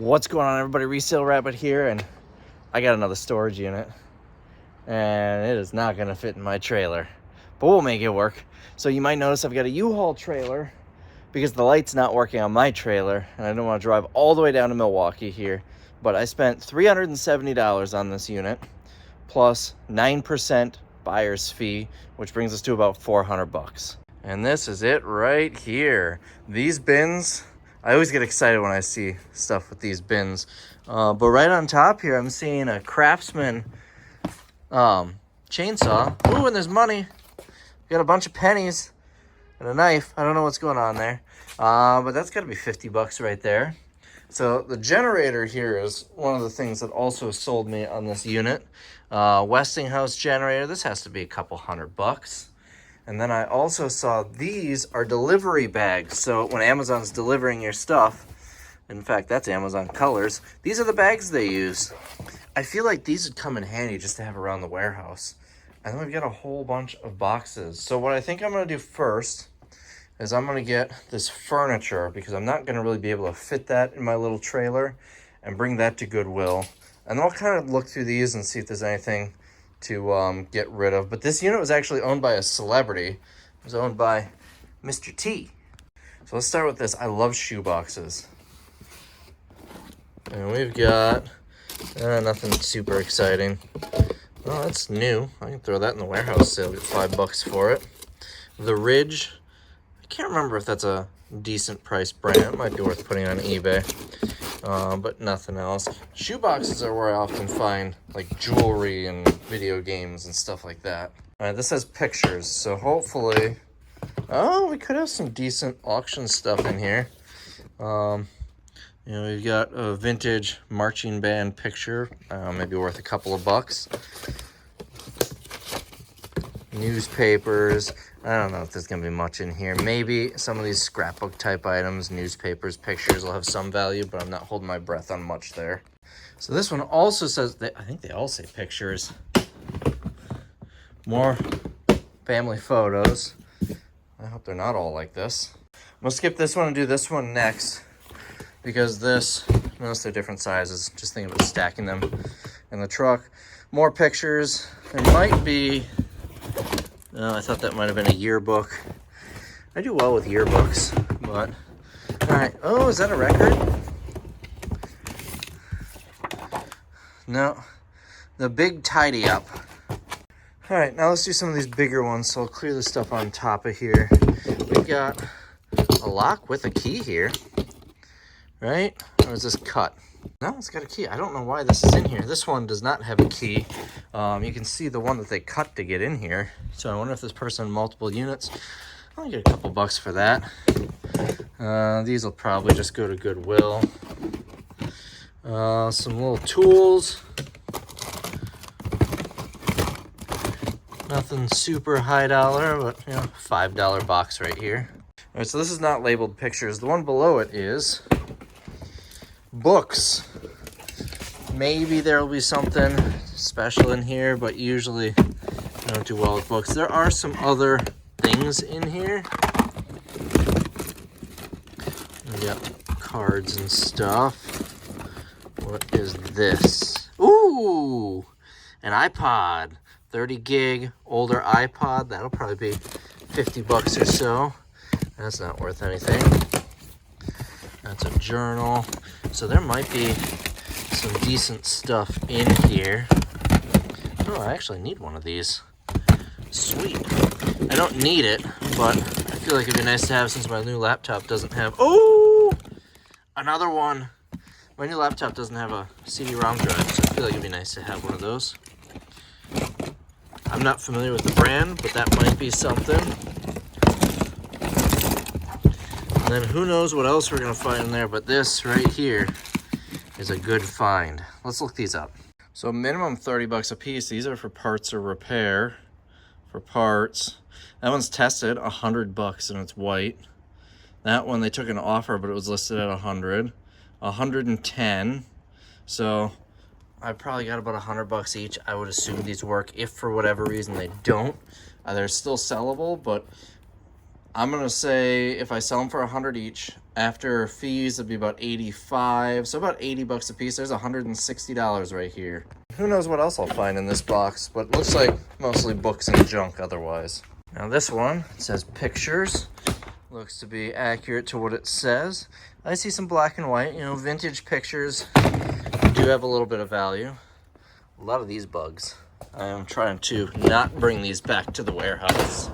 What's going on, everybody? Resale Rabbit here, and I got another storage unit, and it is not going to fit in my trailer, but we'll make it work. So you might notice I've got a U-Haul trailer because the light's not working on my trailer, and I don't want to drive all the way down to Milwaukee here, but I spent $370 on this unit, plus 9% buyer's fee, which brings us to about 400 bucks. And this is it right here. These bins, I always get excited when I see stuff with these bins. But right on top here, I'm seeing a Craftsman chainsaw. Ooh, and there's money. Got a bunch of pennies and a knife. I don't know what's going on there. But that's got to be 50 bucks right there. So the generator here is one of the things that also sold me on this unit. Westinghouse generator. This has to be a couple $100. And then I also saw these are delivery bags. So when Amazon's delivering your stuff, in fact, that's Amazon Colors, these are the bags they use. I feel like these would come in handy just to have around the warehouse. And then we've got a whole bunch of boxes. So what I think I'm going to do first is I'm going to get this furniture, because I'm not going to really be able to fit that in my little trailer, and bring that to Goodwill. And then I'll kind of look through these and see if there's anything to get rid of. But this unit was actually owned by a celebrity. It was owned by Mr. T. So let's start with this. I love shoe boxes. And we've got nothing super exciting. Oh, that's new. I can throw that in the warehouse sale. Get $5 for it. The Ridge. I can't remember if that's a decent price brand. It might be worth putting on eBay. But nothing else. Shoe boxes are where I often find like jewelry and video games and stuff like that. All right, this has pictures, so hopefully, we could have some decent auction stuff in here. We've got a vintage marching band picture, maybe worth a couple of bucks. Newspapers. I don't know if there's going to be much in here. Maybe some of these scrapbook type items, newspapers, pictures will have some value, but I'm not holding my breath on much there. So this one also says, I think they all say pictures. More family photos. I hope they're not all like this. I'm going to skip this one and do this one next, because this, notice they're different sizes. Just thinking about stacking them in the truck. More pictures. There might be... I thought that might have been a yearbook. I do well with yearbooks, but... Alright, oh, is that a record? No. The Big Tidy Up. Alright, now let's do some of these bigger ones, so I'll clear the stuff on top of here. We've got a lock with a key here. Right? Or is this cut? No, it's got a key. I don't know why this is in here. This one does not have a key. You can see the one that they cut to get in here. So I wonder if this person had multiple units. I'll get a couple bucks for that. These will probably just go to Goodwill. Some little tools. Nothing super high dollar, but $5 box right here. All right, so this is not labeled pictures. The one below it is books. Maybe there will be something special in here, but usually I don't do well with books. There are some other things in here. We got cards and stuff. What is this? Ooh, an iPod. 30 gig older iPod. That'll probably be 50 bucks or so. That's not worth anything. That's a journal. So there might be some decent stuff in here. Oh, I actually need one of these. Sweet. I don't need it, but I feel like it'd be nice to have since my new laptop doesn't have... Oh! Another one. My new laptop doesn't have a CD-ROM drive, so I feel like it'd be nice to have one of those. I'm not familiar with the brand, but that might be something. And then who knows what else we're going to find in there, but this right here is a good find. Let's look these up. So minimum 30 bucks a piece. These are for parts or repair. For parts. That one's tested, 100 bucks, and it's white. That one they took an offer, but it was listed at 100. 110. So I probably got about 100 bucks each. I would assume these work. If for whatever reason they don't, they're still sellable, but I'm gonna say if I sell them for 100 each, after fees it'd be about 85, so about 80 bucks a piece. There's $160 right here. Who knows what else I'll find in this box, but it looks like mostly books and junk otherwise. Now this one, it says pictures. Looks to be accurate to what it says. I see some black and white, you know, vintage pictures do have a little bit of value. A lot of these bugs. I am trying to not bring these back to the warehouse.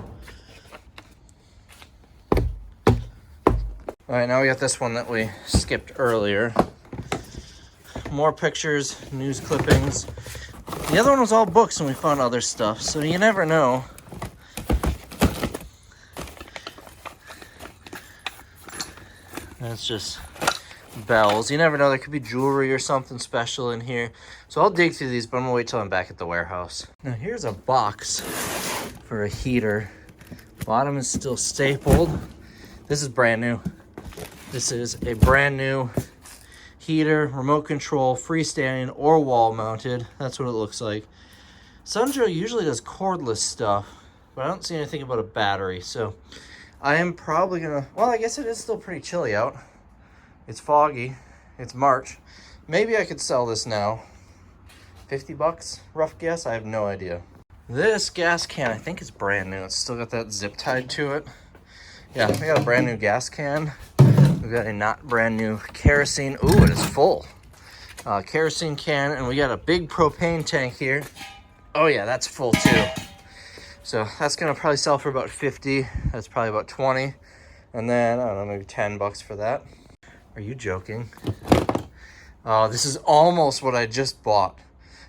All right, now we got this one that we skipped earlier. More pictures, news clippings. The other one was all books and we found other stuff, so you never know. That's just bells. You never know, there could be jewelry or something special in here. So I'll dig through these, but I'm gonna wait till I'm back at the warehouse. Now here's a box for a heater. Bottom is still stapled. This is brand new. This is a brand new heater, remote control, freestanding or wall mounted. That's what it looks like. Sunjoe usually does cordless stuff, but I don't see anything about a battery. So I am probably gonna, well, I guess it is still pretty chilly out. It's foggy, it's March. Maybe I could sell this now. 50 bucks, rough guess, I have no idea. This gas can, I think it's brand new. It's still got that zip tied to it. Yeah, we got a brand new gas can. We got a not brand new kerosene. Ooh, it is full. Kerosene can, and we got a big propane tank here. Oh yeah, that's full too. So that's gonna probably sell for about 50. That's probably about 20. And then, I don't know, maybe 10 bucks for that. Are you joking? Oh, this is almost what I just bought.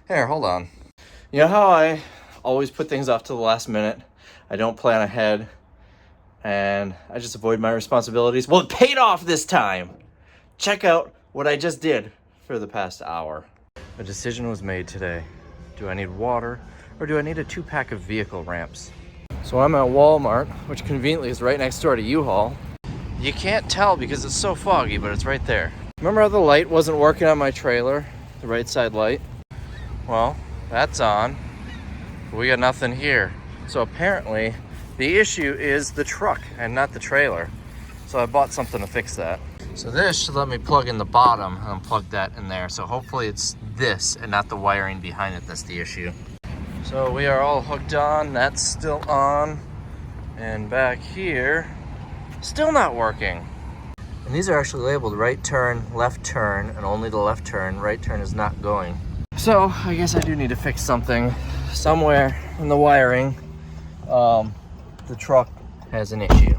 Here, hold on. You know how I always put things off to the last minute? I don't plan ahead. And I just avoid my responsibilities. Well, it paid off this time. Check out what I just did for the past hour. A decision was made today. Do I need water or do I need a 2-pack of vehicle ramps? So I'm at Walmart, which conveniently is right next door to U-Haul. You can't tell because it's so foggy, but it's right there. Remember how the light wasn't working on my trailer? The right side light? Well, that's on. But we got nothing here. So apparently, the issue is the truck and not the trailer. So I bought something to fix that. So this should let me plug in the bottom and plug that in there. So hopefully it's this and not the wiring behind it that's the issue. So we are all hooked on, that's still on. And back here, still not working. And these are actually labeled right turn, left turn, and only the left turn. Right turn is not going. So I guess I do need to fix something somewhere in the wiring. The truck has an issue.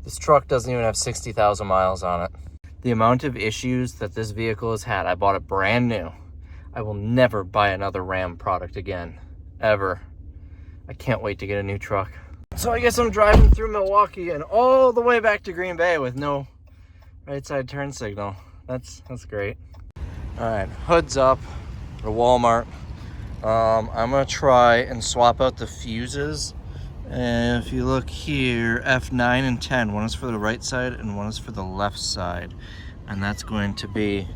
This truck doesn't even have 60,000 miles on it. The amount of issues that this vehicle has had, I bought it brand new. I will never buy another Ram product again, ever. I can't wait to get a new truck. So I guess I'm driving through Milwaukee and all the way back to Green Bay with no right side turn signal. That's great. All right, hood's up to Walmart. I'm gonna try and swap out the fuses. And if you look here, F9 and 10, one is for the right side and one is for the left side. And that's going to be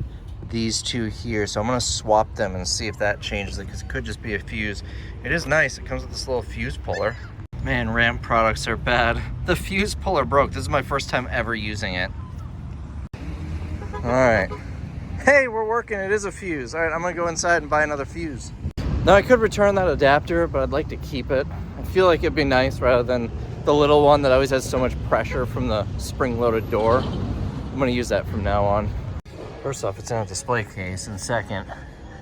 these two here. So I'm gonna swap them and see if that changes it, because it could just be a fuse. It is nice, it comes with this little fuse puller. Man, Ram products are bad. The fuse puller broke. This is my first time ever using it. All right. Hey, we're working, it is a fuse. All right, I'm gonna go inside and buy another fuse. Now I could return that adapter, but I'd like to keep it. I feel like it'd be nice rather than the little one that always has so much pressure from the spring-loaded door. I'm gonna use that from now on. First off, it's in a display case, and second,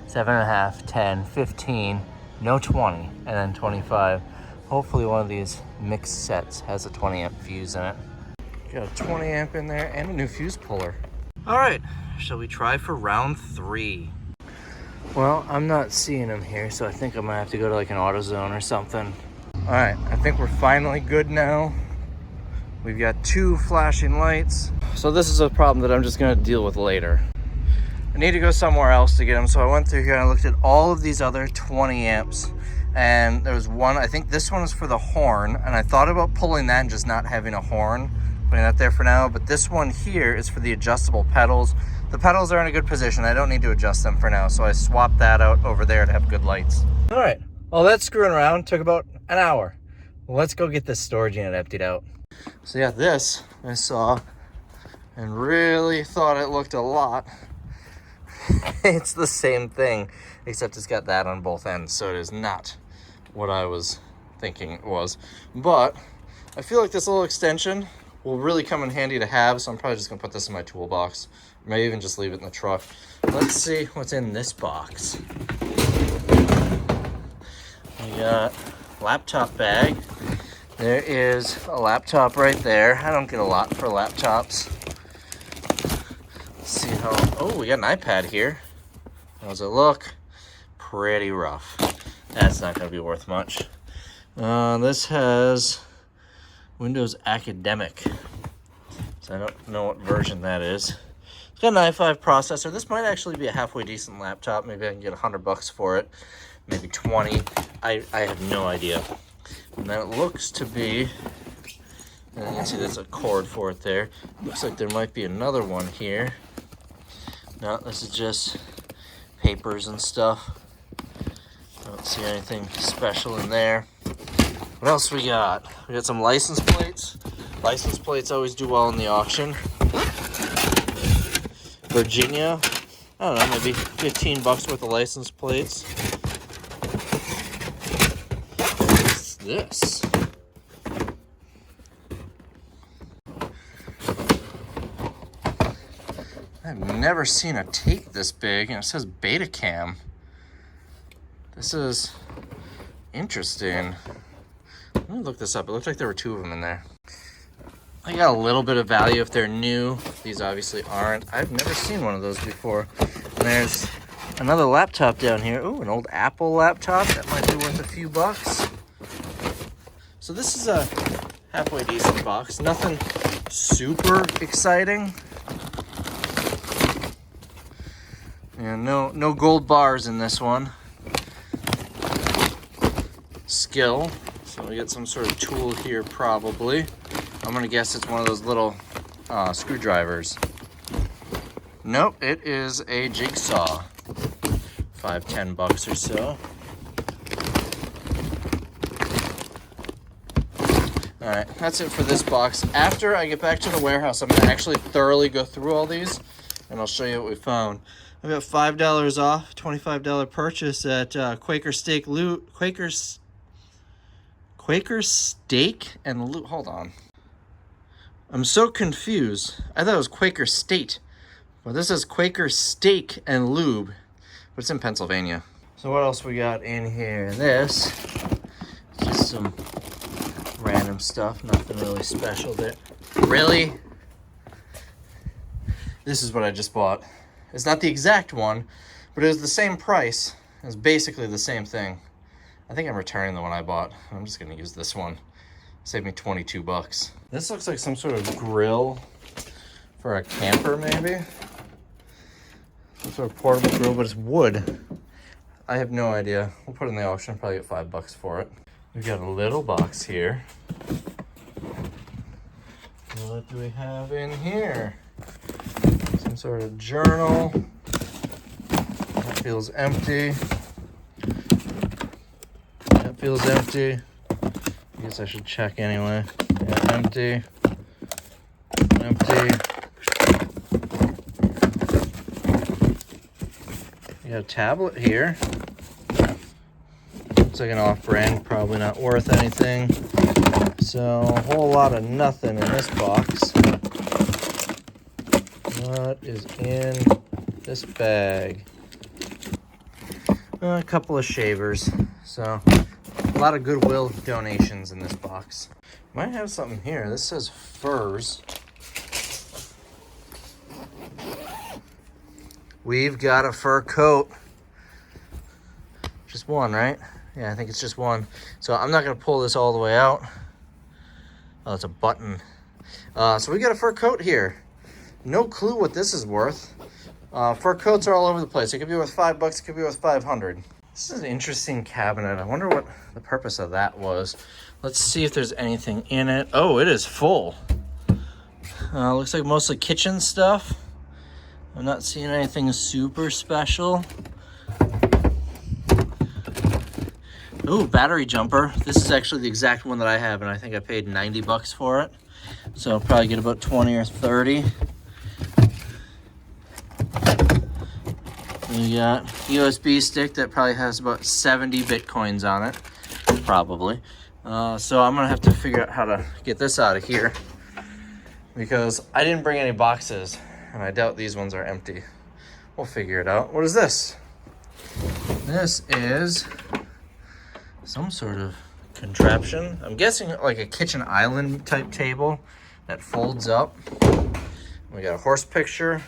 7.5, 10, 15, no 20, and then 25. Hopefully one of these mixed sets has a 20 amp fuse in it. Got a 20 amp in there and a new fuse puller. All right, shall we try for round 3? Well, I'm not seeing them here, so I think I'm gonna have to go to like an AutoZone or something. All right, I think we're finally good now. We've got 2 flashing lights. So this is a problem that I'm just gonna deal with later. I need to go somewhere else to get them, so I went through here and I looked at all of these other 20 amps. And there was one, I think this one is for the horn, and I thought about pulling that and just not having a horn, putting that there for now, but this one here is for the adjustable pedals. The pedals are in a good position. I don't need to adjust them for now, so I swapped that out over there to have good lights. All right, well, that screwing around took about an hour. Let's go get this storage unit emptied out. So yeah, this I saw and really thought it looked a lot. It's the same thing, except it's got that on both ends, so it is not what I was thinking it was. But I feel like this little extension will really come in handy to have, so I'm probably just gonna put this in my toolbox. Maybe even just leave it in the truck. Let's see what's in this box. We got laptop bag. There is a laptop right there. I don't get a lot for laptops. Let's see how, oh, we got an iPad here. How does it look? Pretty rough. That's not gonna be worth much. This has Windows Academic. So I don't know what version that is. It's got an i5 processor. This might actually be a halfway decent laptop. Maybe I can get $100 for it. Maybe 20. I have no idea. And then it looks to be, and you can see there's a cord for it there. Looks like there might be another one here. No, this is just papers and stuff. I don't see anything special in there. What else we got? We got some license plates. License plates always do well in the auction. Virginia, I don't know, maybe $15 worth of license plates. What's this? I've never seen a tape this big, and it says Betacam. This is interesting. Let me look this up. It looked like there were 2 of them in there. I got a little bit of value if they're new. These obviously aren't. I've never seen one of those before. And there's another laptop down here. Ooh, an old Apple laptop. That might be worth a few bucks. So this is a halfway decent box. Nothing super exciting. And no gold bars in this one. Skill. So we get some sort of tool here probably. I'm gonna guess it's one of those little screwdrivers. Nope, it is a jigsaw. $5-10 or so. All right, that's it for this box. After I get back to the warehouse, I'm gonna actually thoroughly go through all these, and I'll show you what we found. I got $5 off, $25 purchase at Quaker Steak and Lube. Hold on. I'm so confused. I thought it was Quaker State. Well, this is Quaker Steak and Lube, but it's in Pennsylvania. So what else we got in here? This is just some random stuff. Nothing really special there. Really? This is what I just bought. It's not the exact one, but it was the same price. It was basically the same thing. I think I'm returning the one I bought. I'm just gonna use this one. Saved me $22. This looks like some sort of grill for a camper, maybe. Some sort of portable grill, but it's wood. I have no idea. We'll put it in the auction, probably get $5 for it. We've got a little box here. What do we have in here? Some sort of journal. That feels empty. That feels empty. I guess I should check anyway. Yeah, empty. Empty. You got a tablet here. Looks like an off-brand, probably not worth anything. So a whole lot of nothing in this box. What is in this bag? A couple of shavers. So a lot of Goodwill donations in this box. Might have something here. This says furs. We've got a fur coat. Just one, right? Yeah, I think it's just one. So I'm not gonna pull this all the way out. Oh, it's a button. So we got a fur coat here. No clue what this is worth. Fur coats are all over the place. It could be worth $5, it could be worth 500. This is an interesting cabinet. I wonder what the purpose of that was. Let's see if there's anything in it. Oh, it is full. Looks like mostly kitchen stuff. I'm not seeing anything super special. Ooh, battery jumper. This is actually the exact one that I have, and I think I paid 90 bucks for it. So I'll probably get about 20 or 30. We got USB stick that probably has about 70 Bitcoins on it, probably. So I'm gonna have to figure out how to get this out of here because I didn't bring any boxes, and I doubt these ones are empty. We'll figure it out. What is this? This is some sort of contraption. I'm guessing like a kitchen island type table that folds up. We got a horse picture.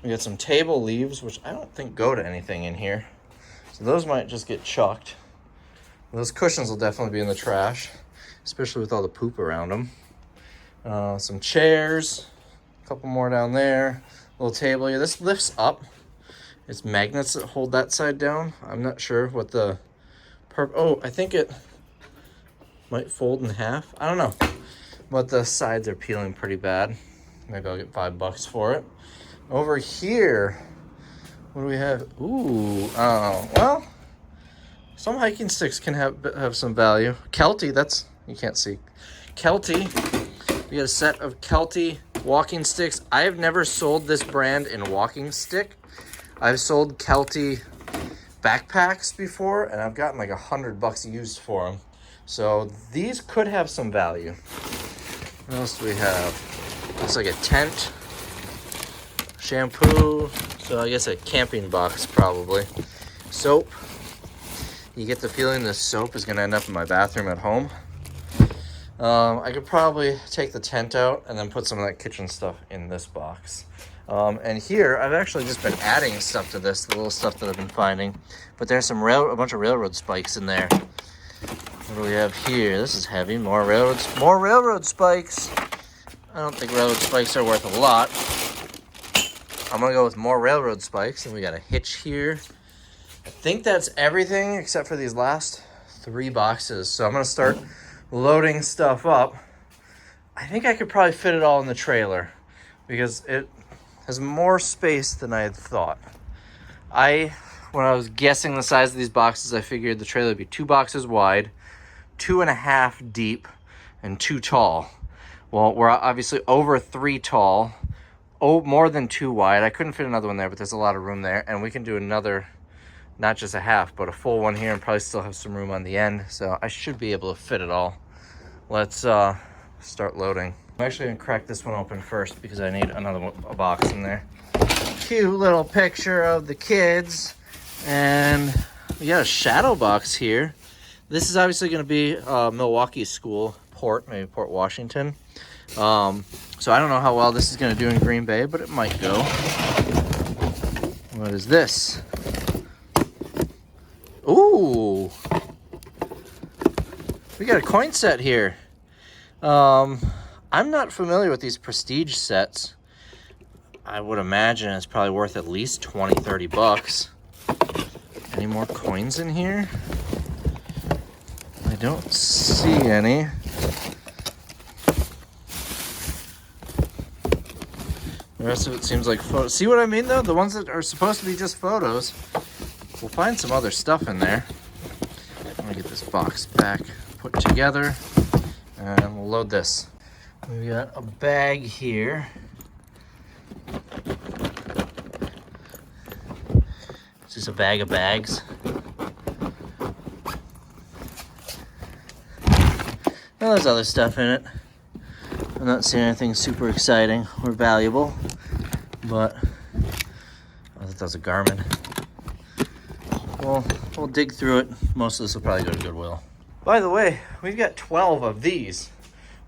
We got some table leaves, which I don't think go to anything in here. So those might just get chucked. Those cushions will definitely be in the trash, especially with all the poop around them. Some chairs, a couple more down there. Little table here. This lifts up. It's magnets that hold that side down. I'm not sure what the oh, I think it might fold in half. I don't know. But the sides are peeling pretty bad. Maybe I'll get $5 for it. Over here, what do we have? Ooh, well, some hiking sticks can have some value. Kelty, that's, you can't see. Kelty, we got a set of Kelty walking sticks. I have never sold this brand in walking stick. I've sold Kelty backpacks before, and I've gotten like $100 used for them. So these could have some value. What else do we have? Looks like a tent, shampoo, so I guess a camping box probably. Soap. You get the feeling this soap is gonna end up in my bathroom at home. I could probably take the tent out and then put some of that kitchen stuff in this box. And here, I've actually just been adding stuff to this, the little stuff that I've been finding. But there's some a bunch of railroad spikes in there. What do we have here? This is heavy. More railroad spikes. I don't think railroad spikes are worth a lot. I'm gonna go with more railroad spikes. And we got a hitch here. I think that's everything except for these last 3 boxes. So I'm gonna start loading stuff up. I think I could probably fit it all in the trailer because it has more space than I had thought. When I was guessing the size of these boxes, I figured the trailer would be 2 boxes wide, 2.5 deep, and 2 tall. Well, we're obviously over 3 tall, more than 2 wide. I couldn't fit another one there, but there's a lot of room there, and we can do another, not just a half, but a full one here, and probably still have some room on the end. So I should be able to fit it all. Let's start loading. I'm actually gonna crack this one open first because I need a box in there. Cute little picture of the kids, and we got a shadow box here. This is obviously gonna be Milwaukee school, maybe Port Washington. So I don't know how well this is gonna do in Green Bay, but it might go. What is this? Ooh, we got a coin set here. I'm not familiar with these prestige sets. I would imagine it's probably worth at least 20, 30 bucks. Any more coins in here? I don't see any. The rest of it seems like photos. See what I mean though? The ones that are supposed to be just photos. We'll find some other stuff in there. Let me get this box back put together and we'll load this. We got a bag here. Is this a bag of bags? Well, there's other stuff in it. I'm not seeing anything super exciting or valuable, but I thought that was a Garmin. We'll dig through it. Most of this will probably go to Goodwill. By the way, we've got 12 of these,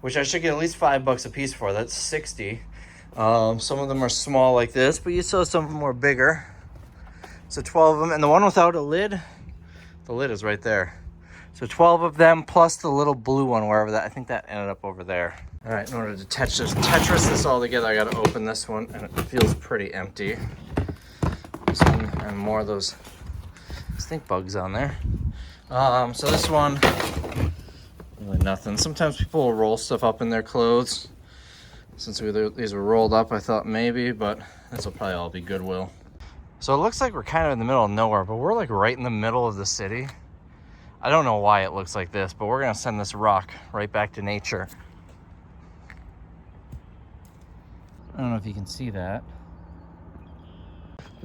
which I should get at least $5 a piece for. That's 60. Some of them are small like this, but you saw some of them were bigger. So 12 of them, and the one without a lid, the lid is right there. So 12 of them plus the little blue one, wherever that, I think that ended up over there. All right, in order to Tetris this all together, I gotta open this one, and it feels pretty empty. This one, and more of those stink bugs on there. So this one, really nothing. Sometimes people will roll stuff up in their clothes. Since these were rolled up, I thought maybe, but this will probably all be Goodwill. So it looks like we're kind of in the middle of nowhere, but we're like right in the middle of the city. I don't know why it looks like this, but we're gonna send this rock right back to nature. I don't know if you can see that.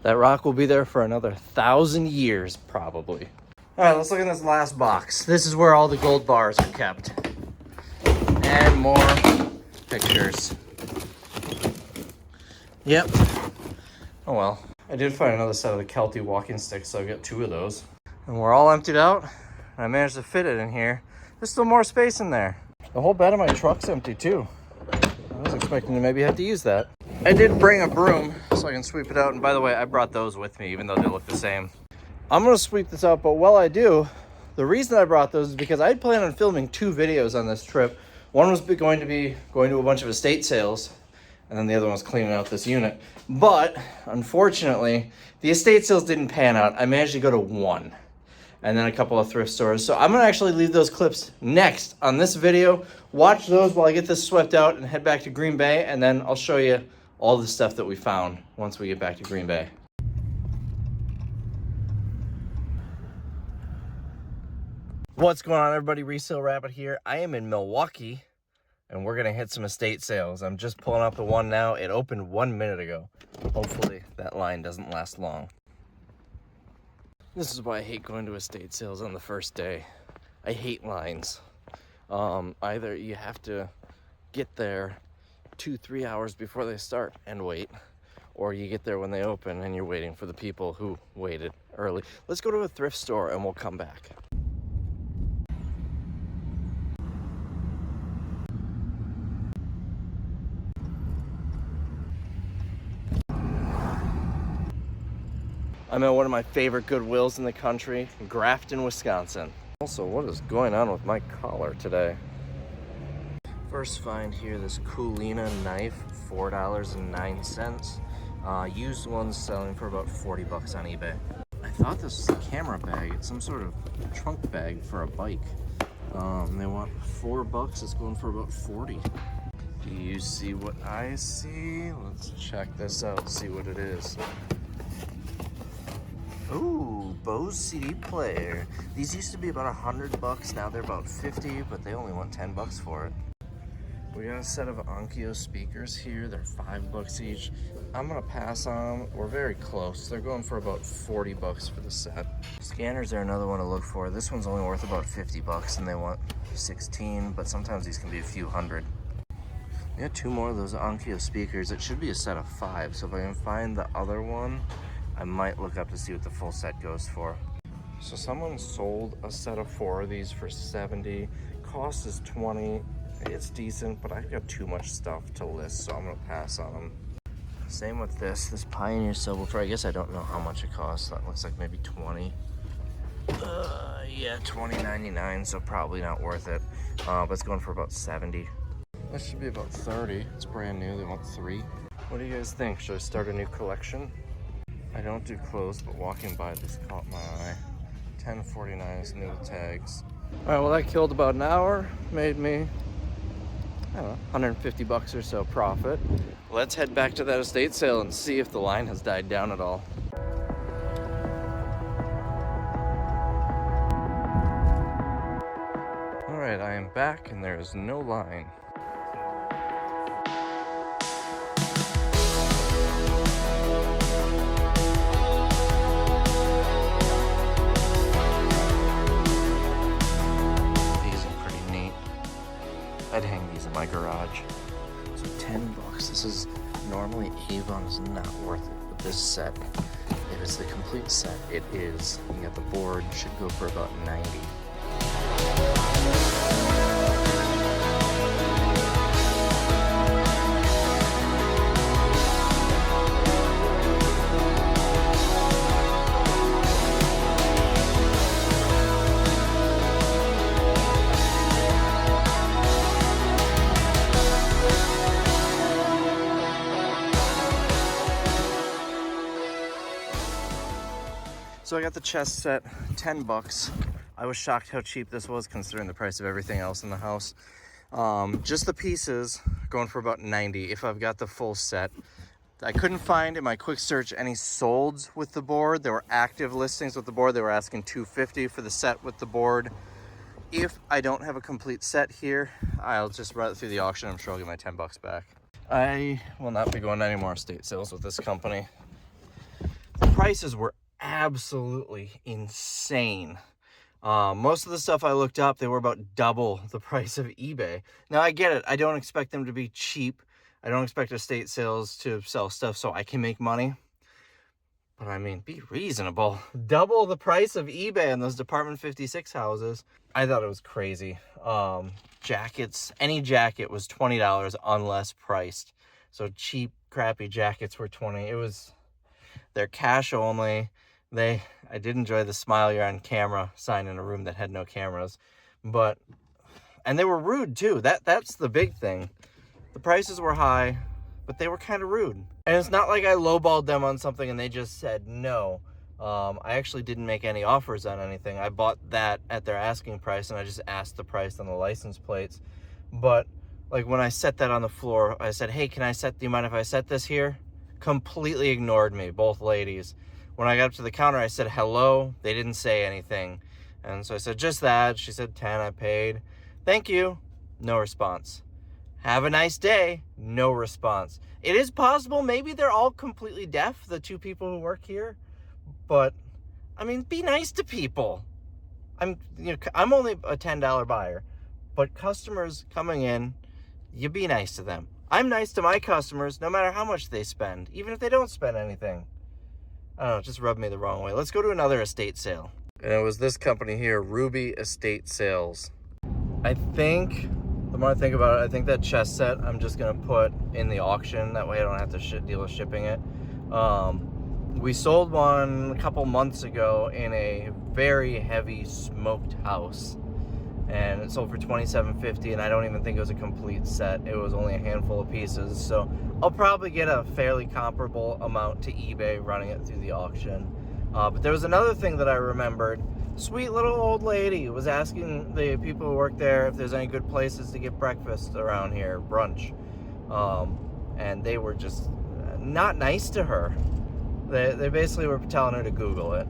That rock will be there for another 1,000 years, probably. All right, let's look in this last box. This is where all the gold bars are kept. And more pictures. Yep. Oh well. I did find another set of the Kelty walking sticks, so I got 2 of those. And we're all emptied out. And I managed to fit it in here. There's still more space in there. The whole bed of my truck's empty too. I was expecting to maybe have to use that. I did bring a broom so I can sweep it out. And by the way, I brought those with me, even though they look the same. I'm gonna sweep this out, but while I do, the reason I brought those is because I planned on filming 2 videos on this trip. One was going to be going to a bunch of estate sales, and then the other one was cleaning out this unit. But unfortunately, the estate sales didn't pan out. I managed to go to 1, and then a couple of thrift stores. So I'm gonna actually leave those clips next on this video. Watch those while I get this swept out and head back to Green Bay, and then I'll show you all the stuff that we found once we get back to Green Bay. What's going on, everybody? Resale Rabbit here. I am in Milwaukee, and we're gonna hit some estate sales. I'm just pulling up the one now. It opened 1 minute ago. Hopefully that line doesn't last long. This is why I hate going to estate sales on the first day. I hate lines. Either you have to get there 2-3 hours before they start and wait, or you get there when they open and you're waiting for the people who waited early. Let's go to a thrift store and we'll come back. I'm at one of my favorite Goodwills in the country, Grafton, Wisconsin. Also, what is going on with my collar today? First find here, this Kulina knife, $4.09. Used ones selling for about 40 bucks on eBay. I thought this was a camera bag. It's some sort of trunk bag for a bike. They want 4 bucks. It's going for about 40. Do you see what I see? Let's check this out, see what it is. Ooh, Bose CD player. These used to be about 100 bucks. Now they're about 50, but they only want 10 bucks for it. We got a set of Onkyo speakers here. They're 5 bucks each. I'm gonna pass on them. We're very close. They're going for about 40 bucks for the set. Scanners are another one to look for. This one's only worth about 50 bucks and they want 16, but sometimes these can be a few hundred. We got 2 more of those Onkyo speakers. It should be a set of 5, so if I can find the other one, I might look up to see what the full set goes for. So someone sold a set of 4 of these for 70. Cost is 20. It's decent, but I've got too much stuff to list, so I'm gonna pass on them. Same with this Pioneer subwoofer. I guess I don't know how much it costs. That looks like maybe 20. Yeah, $20.99, so probably not worth it. But it's going for about 70. This should be about 30. It's brand new. They want 3. What do you guys think? Should I start a new collection? I don't do clothes, but walking by this caught my eye. $10.49 is new tags. All right, well that killed about an hour. Made me, I don't know, 150 bucks or so profit. Let's head back to that estate sale and see if the line has died down at all. All right, I am back and there is no line. I'd hang these in my garage. So 10 bucks. This is normally Avon is not worth it, but this set, if it's the complete set, it is. You got the board, should go for about 90. So I got the chest set, 10 bucks. I was shocked how cheap this was considering the price of everything else in the house. Just the pieces going for about 90. If I've got the full set, I couldn't find in my quick search any solds with the board. There were active listings with the board. They were asking $250 for the set with the board. If I don't have a complete set here, I'll just run it through the auction. I'm sure I'll get my 10 bucks back. I will not be going to any more estate sales with this company. The prices were absolutely insane. Most of the stuff I looked up, they were about double the price of eBay. Now I get it. I don't expect them to be cheap. I don't expect estate sales to sell stuff so I can make money. But I mean, be reasonable. Double the price of eBay on those Department 56 houses. I thought it was crazy. Jackets, any jacket was $20 unless priced. So cheap, crappy jackets were $20. They're cash only. I did enjoy the smile you're on camera sign in a room that had no cameras. And they were rude too. That's the big thing. The prices were high, but they were kind of rude. And it's not like I lowballed them on something and they just said no. I actually didn't make any offers on anything. I bought that at their asking price and I just asked the price on the license plates. But like when I set that on the floor, I said, hey, do you mind if I set this here? Completely ignored me, both ladies. When I got up to the counter, I said hello. They didn't say anything. And so I said, just that. She said 10, I paid. Thank you. No response. Have a nice day. No response. It is possible maybe they're all completely deaf, the two people who work here. But, I mean, be nice to people. I'm only a $10 buyer. But customers coming in, you be nice to them. I'm nice to my customers no matter how much they spend, even if they don't spend anything. I don't know, it just rubbed me the wrong way. Let's go to another estate sale. And it was this company here, Ruby Estate Sales. I think, the more I think about it, I think that chess set I'm just going to put in the auction. That way I don't have to deal with shipping it. We sold one a couple months ago in a very heavy smoked house. And it sold for $27.50, and I don't even think it was a complete set. It was only a handful of pieces. So I'll probably get a fairly comparable amount to eBay running it through the auction. But there was another thing that I remembered. Sweet little old lady was asking the people who work there if there's any good places to get breakfast around here, brunch. And they were just not nice to her. They basically were telling her to Google it,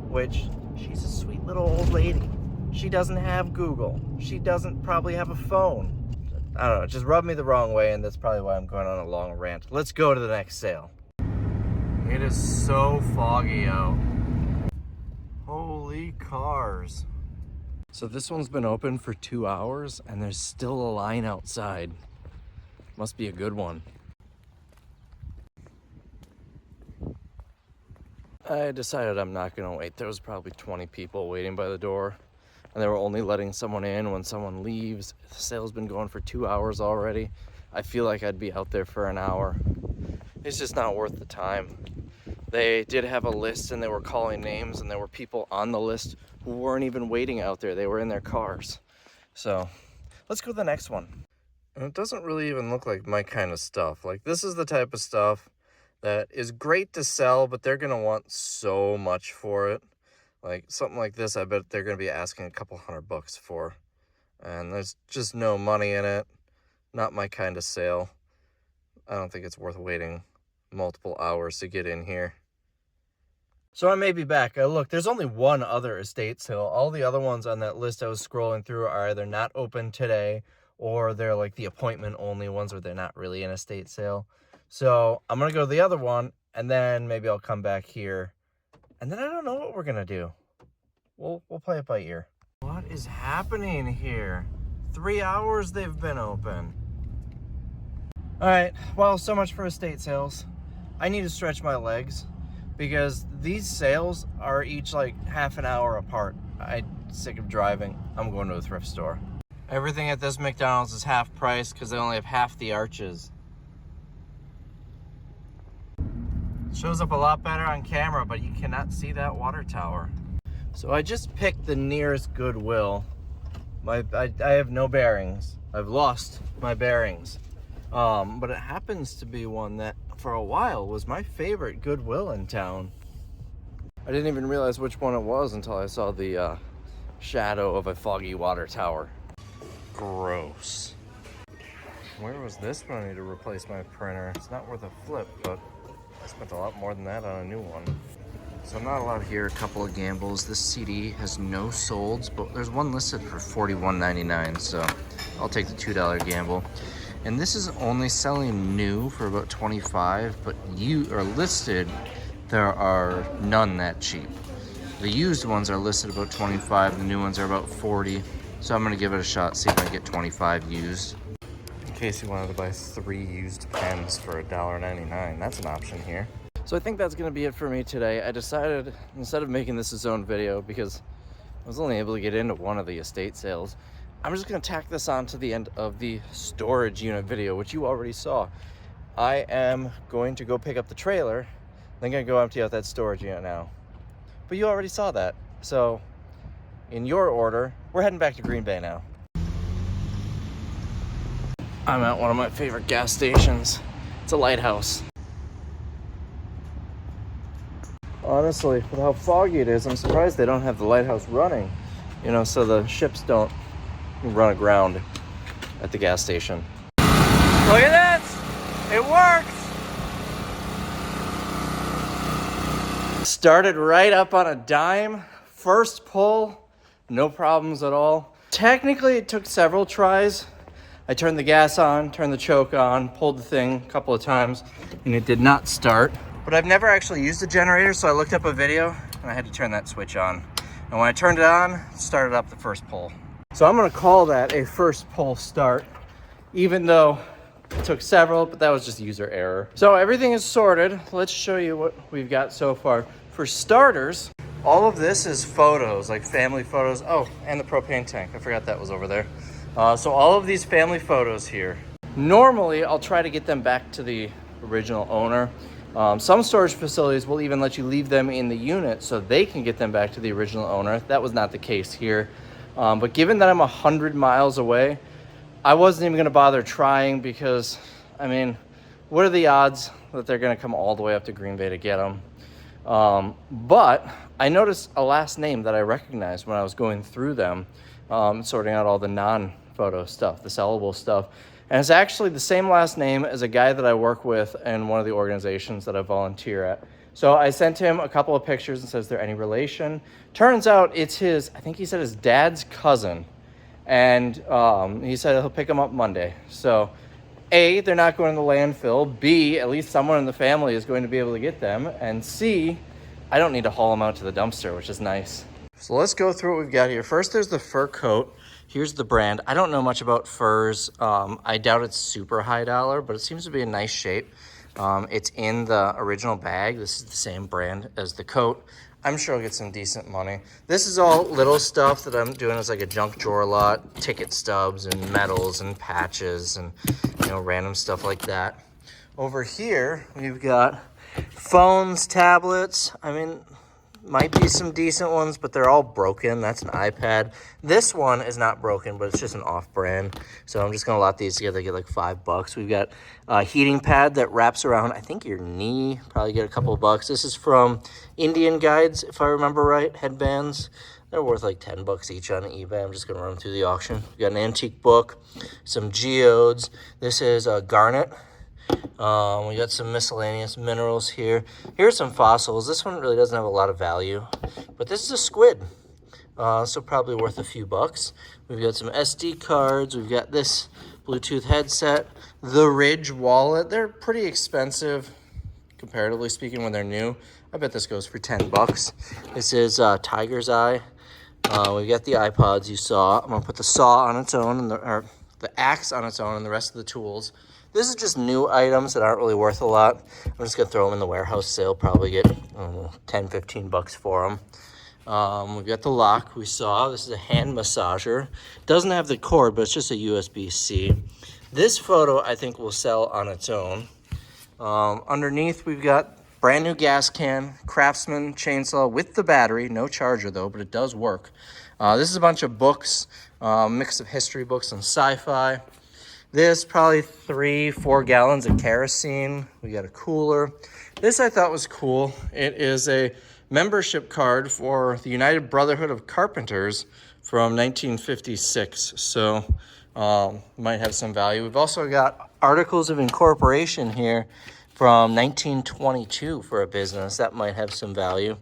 which she's a sweet little old lady. She doesn't have Google. She doesn't probably have a phone. I don't know, it just rubbed me the wrong way, and that's probably why I'm going on a long rant. Let's go to the next sale. It is so foggy out. Holy cars. So this one's been open for 2 hours, and there's still a line outside. Must be a good one. I decided I'm not gonna wait. There was probably 20 people waiting by the door. And they were only letting someone in when someone leaves. The sale's been going for 2 hours already. I feel like I'd be out there for an hour. It's just not worth the time. They did have a list and they were calling names, and there were people on the list who weren't even waiting out there. They were in their cars. So let's go to the next one. And it doesn't really even look like my kind of stuff. Like, this is the type of stuff that is great to sell, but they're gonna want so much for it. Like, something like this, I bet they're going to be asking a couple $100 for. And there's just no money in it. Not my kind of sale. I don't think it's worth waiting multiple hours to get in here. So I may be back. Look, there's only one other estate sale. All the other ones on that list I was scrolling through are either not open today, or they're like the appointment only ones where they're not really an estate sale. So I'm going to go to the other one, and then maybe I'll come back here. And then I don't know what we're gonna do. We'll play it by ear. What is happening here? 3 hours they've been open. All right, well, so much for estate sales. I need to stretch my legs because these sales are each like half an hour apart. I'm sick of driving. I'm going to a thrift store. Everything at this McDonald's is half price because they only have half the arches. Shows up a lot better on camera, but you cannot see that water tower. So I just picked the nearest Goodwill. I have no bearings. I've lost my bearings. But it happens to be one that for a while was my favorite Goodwill in town. I didn't even realize which one it was until I saw the shadow of a foggy water tower. Gross. Where was this when I need to replace my printer? It's not worth a flip, but I spent a lot more than that on a new one. So not a lot here, a couple of gambles. This CD has no solds, but there's one listed for $41.99, so I'll take the $2 gamble. And this is only selling new for about $25, but you are listed, there are none that cheap. The used ones are listed about $25, the new ones are about $40. So I'm gonna give it a shot, see if I can get 25 used. In case you wanted to buy 3 used pens for $1.99, that's an option here. So I think that's gonna be it for me today. I decided, instead of making this a zone video, because I was only able to get into one of the estate sales, I'm just gonna tack this on to the end of the storage unit video, which you already saw. I am going to go pick up the trailer, then gonna go empty out that storage unit now. But you already saw that. So in your order, we're heading back to Green Bay now. I'm at one of my favorite gas stations. It's a Lighthouse. Honestly, with how foggy it is, I'm surprised they don't have the Lighthouse running, you know, so the ships don't run aground at the gas station. Look at this! It works! Started right up on a dime. First pull, no problems at all. Technically, it took several tries. I turned the gas on, turned the choke on, pulled the thing a couple of times, and it did not start. But I've never actually used the generator, so I looked up a video, and I had to turn that switch on. And when I turned it on, it started up the first pull. So I'm gonna call that a first pull start, even though it took several, but that was just user error. So everything is sorted. Let's show you what we've got so far. For starters, all of this is photos, like family photos. Oh, and the propane tank. I forgot that was over there. So all of these family photos here. Normally, I'll try to get them back to the original owner. Some storage facilities will even let you leave them in the unit so they can get them back to the original owner. That was not the case here. But given that I'm 100 miles away, I wasn't even gonna bother trying because, I mean, what are the odds that they're gonna come all the way up to Green Bay to get them? But I noticed a last name that I recognized when I was going through them, sorting out all the non-photo stuff, the sellable stuff. And it's actually the same last name as a guy that I work with in one of the organizations that I volunteer at. So I sent him a couple of pictures and says, is there any relation? Turns out it's his, I think he said his dad's cousin. And he said he'll pick them up Monday. So A, they're not going to the landfill. B, at least someone in the family is going to be able to get them. And C, I don't need to haul them out to the dumpster, which is nice. So let's go through what we've got here. First, there's the fur coat. Here's the brand. I don't know much about furs. I doubt it's super high dollar, but it seems to be a nice shape. It's in the original bag. This is the same brand as the coat. I'm sure I'll get some decent money. This is all little stuff that I'm doing as like a junk drawer lot, ticket stubs and medals and patches and, you know, random stuff like that. Over here, we've got phones, tablets. I mean, might be some decent ones, but they're all broken. That's an iPad. This one is not broken, but it's just an off-brand. So I'm just gonna lot these together, get like $5. We've got a heating pad that wraps around, I think, your knee. Probably get a couple of bucks. This is from Indian Guides, if I remember right, headbands. They're worth like 10 bucks each on eBay. I'm just gonna run them through the auction. We got an antique book, some geodes. This is a garnet. We got some miscellaneous minerals here. Here's some fossils. This one really doesn't have a lot of value, but this is a squid, so probably worth a few bucks. We've got some SD cards. We've got this Bluetooth headset, the Ridge wallet. They're pretty expensive, comparatively speaking, when they're new. I bet this goes for 10 bucks. This is Tiger's Eye. We've got the iPods you saw. I'm gonna put the saw on its own, and the axe on its own, and the rest of the tools. This is just new items that aren't really worth a lot. I'm just gonna throw them in the warehouse sale, probably get, I don't know, 10, 15 bucks for them. We've got the lock we saw. This is a hand massager. Doesn't have the cord, but it's just a USB-C. This photo, I think, will sell on its own. Underneath, we've got brand new gas can, Craftsman chainsaw with the battery. No charger, though, but it does work. This is a bunch of books, mix of history books and sci-fi. This, probably 3-4 gallons of kerosene. We got a cooler. This I thought was cool. It is a membership card for the United Brotherhood of Carpenters from 1956. So might have some value. We've also got articles of incorporation here from 1922 for a business. That might have some value.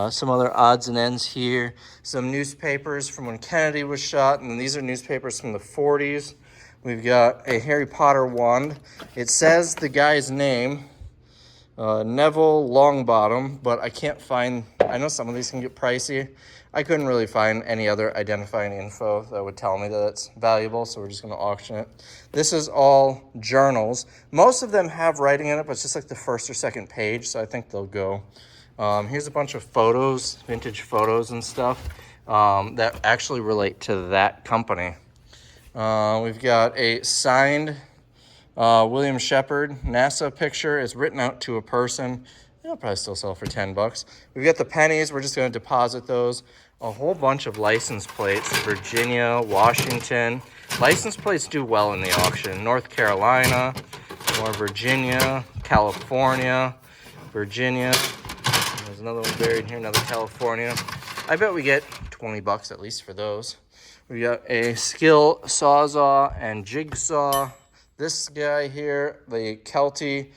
Some other odds and ends here. Some newspapers from when Kennedy was shot, and these are newspapers from the 40s. We've got a Harry Potter wand. It says the guy's name, Neville Longbottom, but I can't find, I know some of these can get pricey. I couldn't really find any other identifying info that would tell me that it's valuable, so we're just going to auction it. This is all journals. Most of them have writing in it, but it's just like the first or second page, so I think they'll go. Here's a bunch of photos, vintage photos and stuff that actually relate to that company. We've got a signed William Shepard NASA picture. It's written out to a person. I'll probably still sell for 10 bucks. We've got the pennies. We're just going to deposit those. A whole bunch of license plates. Virginia, Washington. License plates do well in the auction. North Carolina, more Virginia, California, Virginia. There's another one buried here, another California. I bet we get 20 bucks at least for those. We got a Skill Sawzall and Jigsaw. This guy here, the Kelty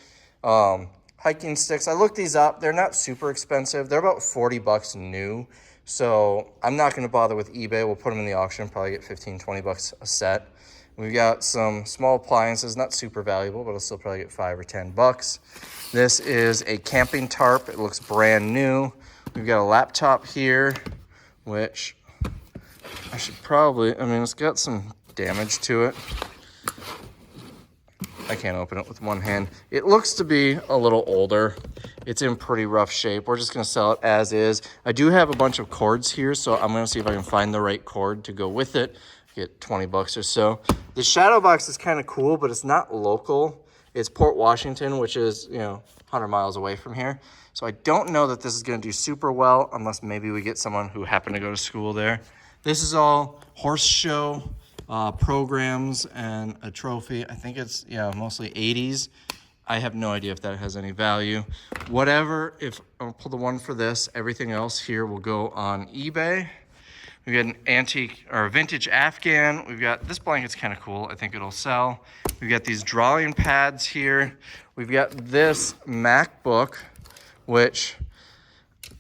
hiking sticks. I looked these up. They're not super expensive. They're about 40 bucks new. So I'm not going to bother with eBay. We'll put them in the auction, probably get 15, 20 bucks a set. We've got some small appliances, not super valuable, but I'll still probably get 5 or 10 bucks. This is a camping tarp. It looks brand new. We've got a laptop here, which I should probably, it's got some damage to it. I can't open it with one hand. It looks to be a little older. It's in pretty rough shape. We're just going to sell it as is. I do have a bunch of cords here, so I'm going to see if I can find the right cord to go with it. Get 20 bucks or so. The shadow box is kind of cool, but it's not local. It's Port Washington, which is, 100 miles away from here. So I don't know that this is going to do super well unless maybe we get someone who happened to go to school there. This is all horse show programs and a trophy. I think it's, mostly 80s. I have no idea if that has any value. Whatever, if I'll pull the one for this, everything else here will go on eBay. We've got an antique or vintage Afghan. We've got, this blanket's kind of cool. I think it'll sell. We've got these drawing pads here. We've got this MacBook, which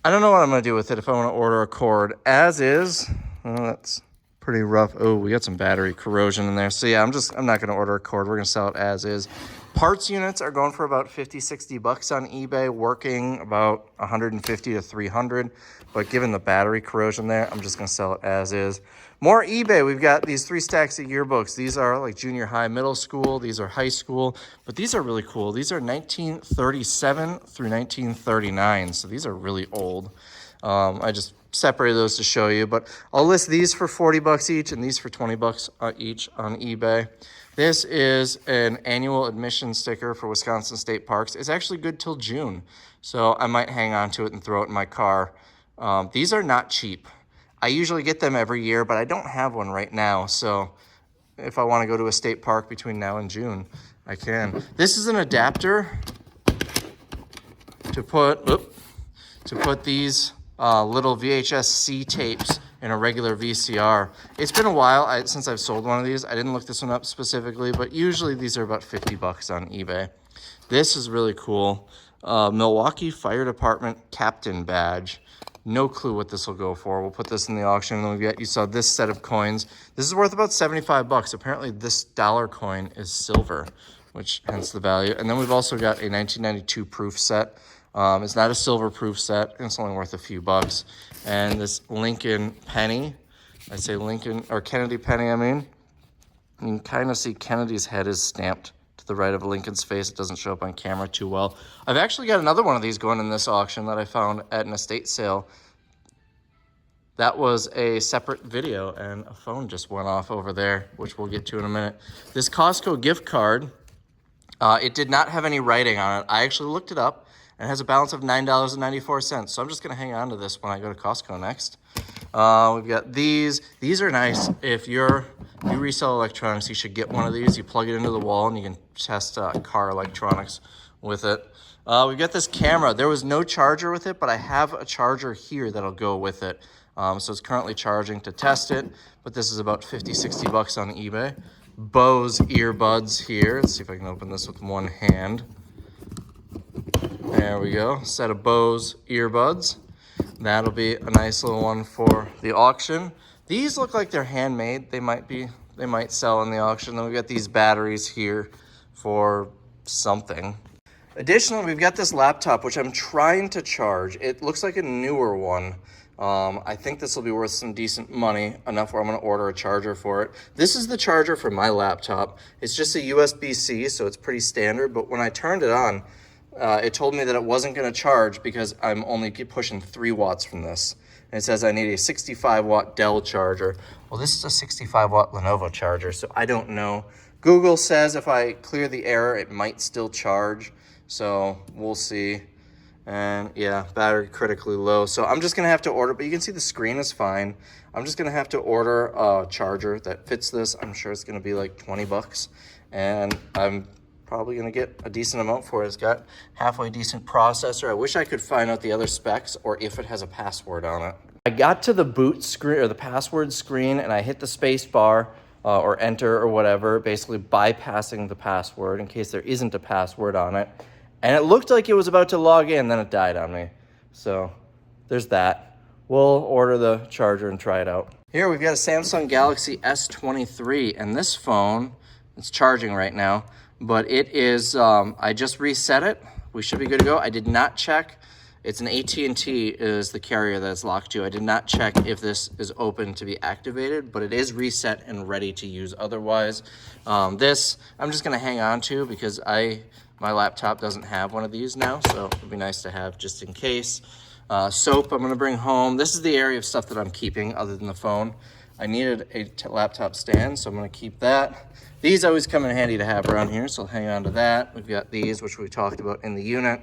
I don't know what I'm going to do with it if I want to order a cord. As is, that's pretty rough. Oh, we got some battery corrosion in there. So yeah, I'm not going to order a cord. We're going to sell it as is. Parts units are going for about 50, 60 bucks on eBay, working about 150 to 300. But given the battery corrosion there, I'm just going to sell it as is. More eBay. We've got these 3 stacks of yearbooks. These are like junior high, middle school. These are high school. But these are really cool. These are 1937 through 1939. So these are really old. I just separated those to show you. But I'll list these for 40 bucks each and these for 20 bucks each on eBay. This is an annual admission sticker for Wisconsin State Parks. It's actually good till June, so I might hang on to it and throw it in my car. These are not cheap. I usually get them every year, but I don't have one right now, so if I want to go to a state park between now and June, I can. This is an adapter to put these little VHS-C tapes in a regular VCR. It's been a while since I've sold one of these. I didn't look this one up specifically, but usually these are about 50 bucks on eBay. This is really cool. Milwaukee Fire Department Captain Badge. No clue what this will go for. We'll put this in the auction. And then you saw this set of coins. This is worth about 75 bucks. Apparently this dollar coin is silver, which hence the value. And then we've also got a 1992 proof set. It's not a silver proof set. It's only worth a few bucks. And this Lincoln penny, I say Lincoln, or Kennedy penny, I mean. You can kind of see Kennedy's head is stamped to the right of Lincoln's face. It doesn't show up on camera too well. I've actually got another one of these going in this auction that I found at an estate sale. That was a separate video, and a phone just went off over there, which we'll get to in a minute. This Costco gift card, it did not have any writing on it. I actually looked it up. It has a balance of $9.94, so I'm just going to hang on to this when I go to Costco next. We've got these. These are nice. If you resell electronics, you should get one of these. You plug it into the wall, and you can test car electronics with it. We've got this camera. There was no charger with it, but I have a charger here that'll go with it. So it's currently charging to test it, but this is about 50, 60 bucks on eBay. Bose earbuds here. Let's see if I can open this with one hand. There we go. Set of Bose earbuds. That'll be a nice little one for the auction. These look like they're handmade. They might sell in the auction. Then we've got these batteries here for something. Additionally, we've got this laptop, which I'm trying to charge. It looks like a newer one. I think this will be worth some decent money, enough where I'm going to order a charger for it. This is the charger for my laptop. It's just a USB-C, so it's pretty standard. But when I turned it on, it told me that it wasn't going to charge because I'm only pushing 3 watts from this. And it says I need a 65-watt Dell charger. Well, this is a 65-watt Lenovo charger, so I don't know. Google says if I clear the error, it might still charge. So we'll see. And yeah, battery critically low. So I'm just going to have to order, but you can see the screen is fine. I'm just going to have to order a charger that fits this. I'm sure it's going to be like 20 bucks. And I'm probably going to get a decent amount for it. It's got halfway decent processor. I wish I could find out the other specs or if it has a password on it. I got to the boot screen or the password screen and I hit the space bar or enter or whatever, basically bypassing the password in case there isn't a password on it. And it looked like it was about to log in, then it died on me. So there's that. We'll order the charger and try it out. Here we've got a Samsung Galaxy S23, and this phone, it's charging right now, but it is, I just reset it. We should be good to go. I did not check. It's an AT&T is the carrier that it's locked to. I did not check if this is open to be activated, but it is reset and ready to use otherwise. This, I'm just gonna hang on to because my laptop doesn't have one of these now, so it'd be nice to have just in case. Soap I'm gonna bring home. This is the area of stuff that I'm keeping other than the phone. I needed a laptop stand, so I'm gonna keep that. These always come in handy to have around here, so I'll hang on to that. We've got these, which we talked about in the unit.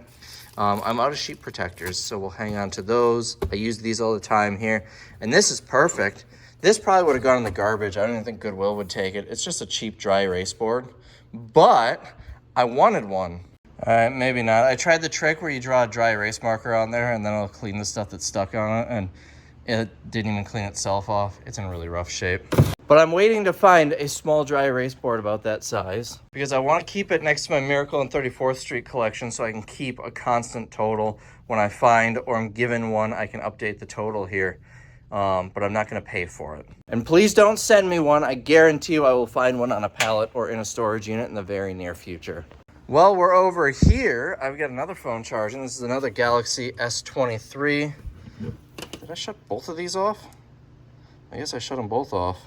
I'm out of sheet protectors, so we'll hang on to those. I use these all the time here. And this is perfect. This probably would have gone in the garbage. I don't even think Goodwill would take it. It's just a cheap dry erase board, but I wanted one. All right, maybe not. I tried the trick where you draw a dry erase marker on there and then it'll clean the stuff that's stuck on it, and it didn't even clean itself off. It's in really rough shape. But I'm waiting to find a small dry erase board about that size because I want to keep it next to my Miracle on 34th Street collection so I can keep a constant total. When I find or I'm given one, I can update the total here. But I'm not going to pay for it. And please don't send me one. I guarantee you I will find one on a pallet or in a storage unit in the very near future. Well, we're over here. I've got another phone charging. This is another Galaxy S23. Did I shut both of these off? I guess I shut them both off.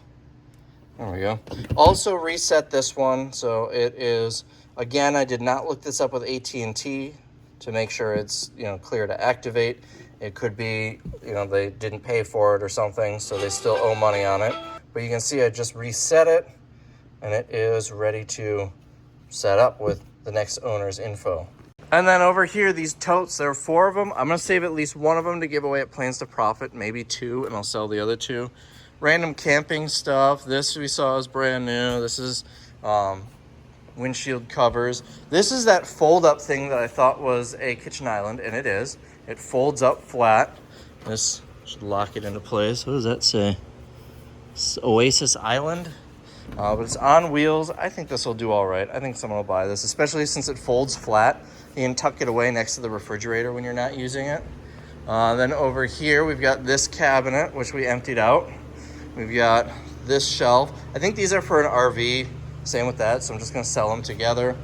There we go. Also reset this one. So it is, again, I did not look this up with AT&T to make sure it's, clear to activate. It could be, they didn't pay for it or something, so they still owe money on it. But you can see I just reset it, and it is ready to set up with the next owner's info. And then over here, these totes, there are 4 of them. I'm gonna save at least one of them to give away at Plans to Profit, maybe 2, and I'll sell the other 2. Random camping stuff. This we saw is brand new. This is windshield covers. This is that fold-up thing that I thought was a kitchen island, and it is. It folds up flat. This should lock it into place. What does that say? It's Oasis Island. But it's on wheels. I think this will do all right. I think someone will buy this, especially since it folds flat. You can tuck it away next to the refrigerator when you're not using it. Then over here, we've got this cabinet, which we emptied out. We've got this shelf. I think these are for an RV. Same with that, so I'm just gonna sell them together.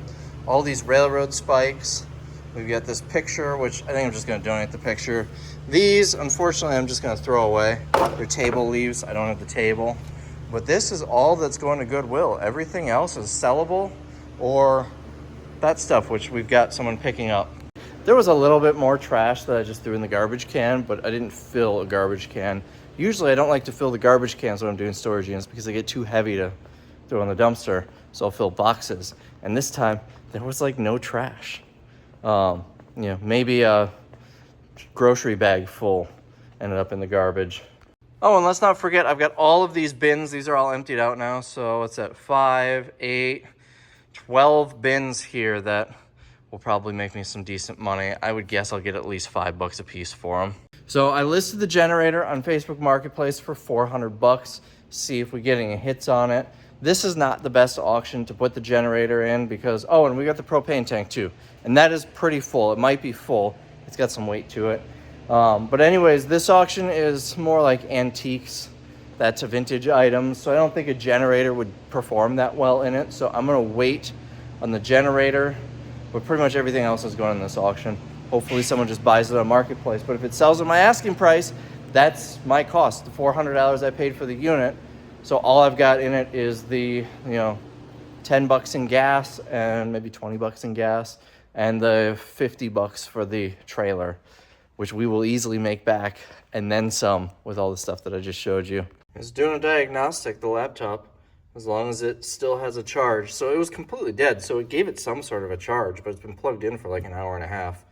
All these railroad spikes. We've got this picture, which I think I'm just gonna donate the picture. These, unfortunately, I'm just gonna throw away. They're table leaves. I don't have the table. But this is all that's going to Goodwill. Everything else is sellable or that stuff, which we've got someone picking up. There was a little bit more trash that I just threw in the garbage can, but I didn't fill a garbage can. Usually I don't like to fill the garbage cans when I'm doing storage units because they get too heavy to throw in the dumpster. So I'll fill boxes. And this time there was like no trash. Maybe a grocery bag full ended up in the garbage. Oh, and let's not forget, I've got all of these bins. These are all emptied out now. So what's that? 5, 8, 12 bins here that will probably make me some decent money. I would guess I'll get at least $5 a piece for them. So I listed the generator on Facebook Marketplace for 400 bucks. See if we get any hits on it. This is not the best auction to put the generator in because, oh, and we got the propane tank too. And that is pretty full. It might be full. It's got some weight to it. But anyways, this auction is more like antiques. That's a vintage item. So I don't think a generator would perform that well in it. So I'm going to wait on the generator. But pretty much everything else is going in this auction. Hopefully someone just buys it on Marketplace. But if it sells at my asking price, that's my cost, the $400 I paid for the unit. So all I've got in it is the, 10 bucks in gas and maybe 20 bucks in gas and the 50 bucks for the trailer, which we will easily make back and then some with all the stuff that I just showed you. I was doing a diagnostic, the laptop, as long as it still has a charge. So it was completely dead. So it gave it some sort of a charge, but it's been plugged in for like an hour and a half.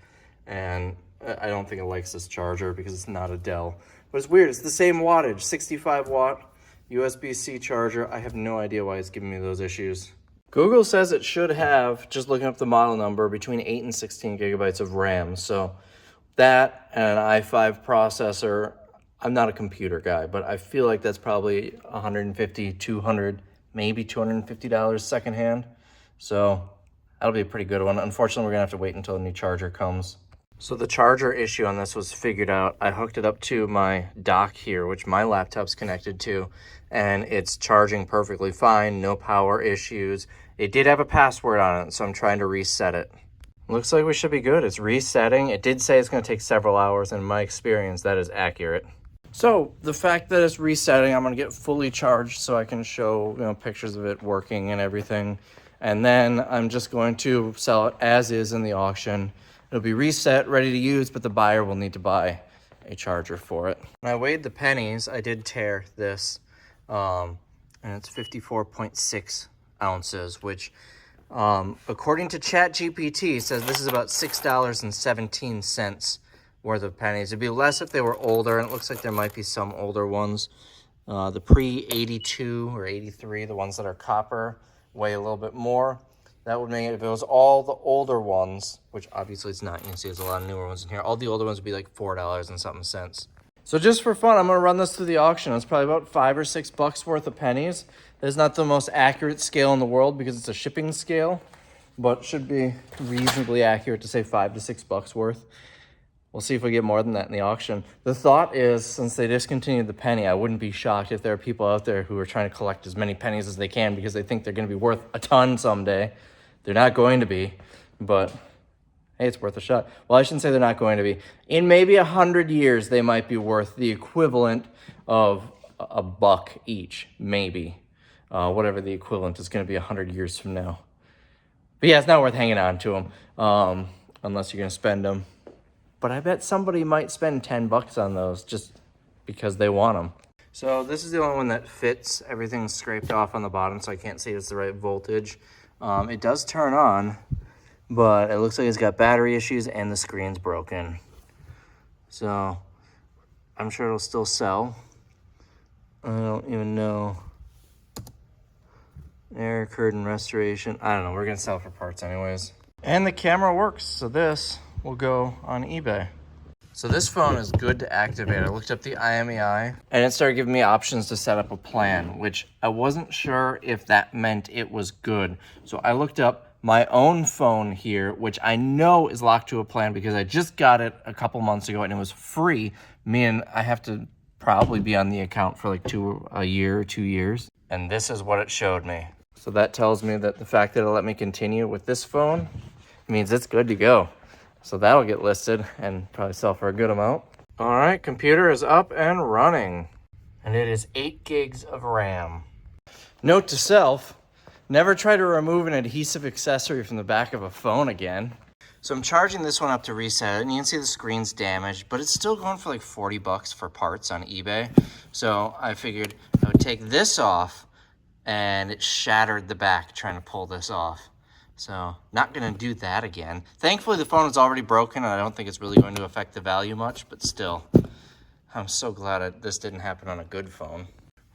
And I don't think it likes this charger because it's not a Dell. But it's weird. It's the same wattage, 65 watt USB-C charger. I have no idea why it's giving me those issues. Google says it should have, just looking up the model number, between 8 and 16 gigabytes of RAM. So that and an i5 processor. I'm not a computer guy, but I feel like that's probably $150, $200, maybe $250 secondhand. So that'll be a pretty good one. Unfortunately, we're gonna have to wait until a new charger comes. So the charger issue on this was figured out. I hooked it up to my dock here, which my laptop's connected to, and it's charging perfectly fine, no power issues. It did have a password on it, so I'm trying to reset it. Looks like we should be good. It's resetting. It did say it's going to take several hours, and in my experience, that is accurate. So the fact that it's resetting, I'm going to get fully charged so I can show pictures of it working and everything. And then I'm just going to sell it as is in the auction. It'll be reset, ready to use, but the buyer will need to buy a charger for it. When I weighed the pennies, I did tear this, and it's 54.6 ounces, which according to ChatGPT says this is about $6.17 worth of pennies. It'd be less if they were older, and it looks like there might be some older ones. The pre-82 or 83, the ones that are copper, weigh a little bit more. That would make it, if it was all the older ones, which obviously it's not, you can see there's a lot of newer ones in here, all the older ones would be like $4 and something cents. So just for fun, I'm gonna run this through the auction. It's probably about $5 or $6 worth of pennies. It's not the most accurate scale in the world because it's a shipping scale, but should be reasonably accurate to say $5 to $6 worth. We'll see if we get more than that in the auction. The thought is, since they discontinued the penny, I wouldn't be shocked if there are people out there who are trying to collect as many pennies as they can because they think they're gonna be worth a ton someday. They're not going to be, but hey, it's worth a shot. Well, I shouldn't say they're not going to be. In maybe 100 years, they might be worth the equivalent of a buck each, maybe. Whatever the equivalent is going to be 100 years from now. But yeah, it's not worth hanging on to them unless you're going to spend them. But I bet somebody might spend 10 bucks on those just because they want them. So this is the only one that fits. Everything's scraped off on the bottom, so I can't see it's the right voltage. It does turn on, but it looks like it's got battery issues and the screen's broken. So I'm sure it'll still sell. I don't even know. Error occurred in restoration. I don't know. We're going to sell it for parts anyways. And the camera works, so this will go on eBay. So this phone is good to activate. I looked up the IMEI, and it started giving me options to set up a plan, which I wasn't sure if that meant it was good. So I looked up my own phone here, which I know is locked to a plan because I just got it a couple months ago, and it was free, meaning I have to probably be on the account for like a year or 2 years. And this is what it showed me. So that tells me that the fact that it'll let me continue with this phone means it's good to go. So that'll get listed and probably sell for a good amount. All right, computer is up and running. And it is 8 gigs of RAM. Note to self, never try to remove an adhesive accessory from the back of a phone again. So I'm charging this one up to reset it, and you can see the screen's damaged, but it's still going for like 40 bucks for parts on eBay. So I figured I would take this off, and it shattered the back trying to pull this off. So not going to do that again. Thankfully, the phone is already broken, and I don't think it's really going to affect the value much, but still, I'm so glad this didn't happen on a good phone.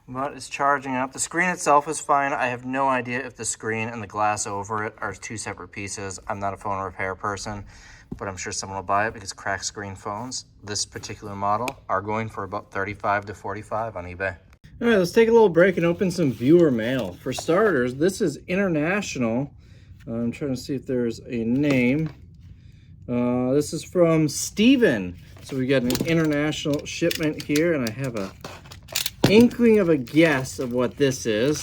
But it's charging up. The screen itself is fine. I have no idea if the screen and the glass over it are 2 separate pieces. I'm not a phone repair person, but I'm sure someone will buy it because cracked screen phones, this particular model, are going for about $35 to $45 on eBay. All right, let's take a little break and open some viewer mail. For starters, this is international. I'm trying to see if there's a name. This is from Steven. So we got an international shipment here, and I have a inkling of a guess of what this is.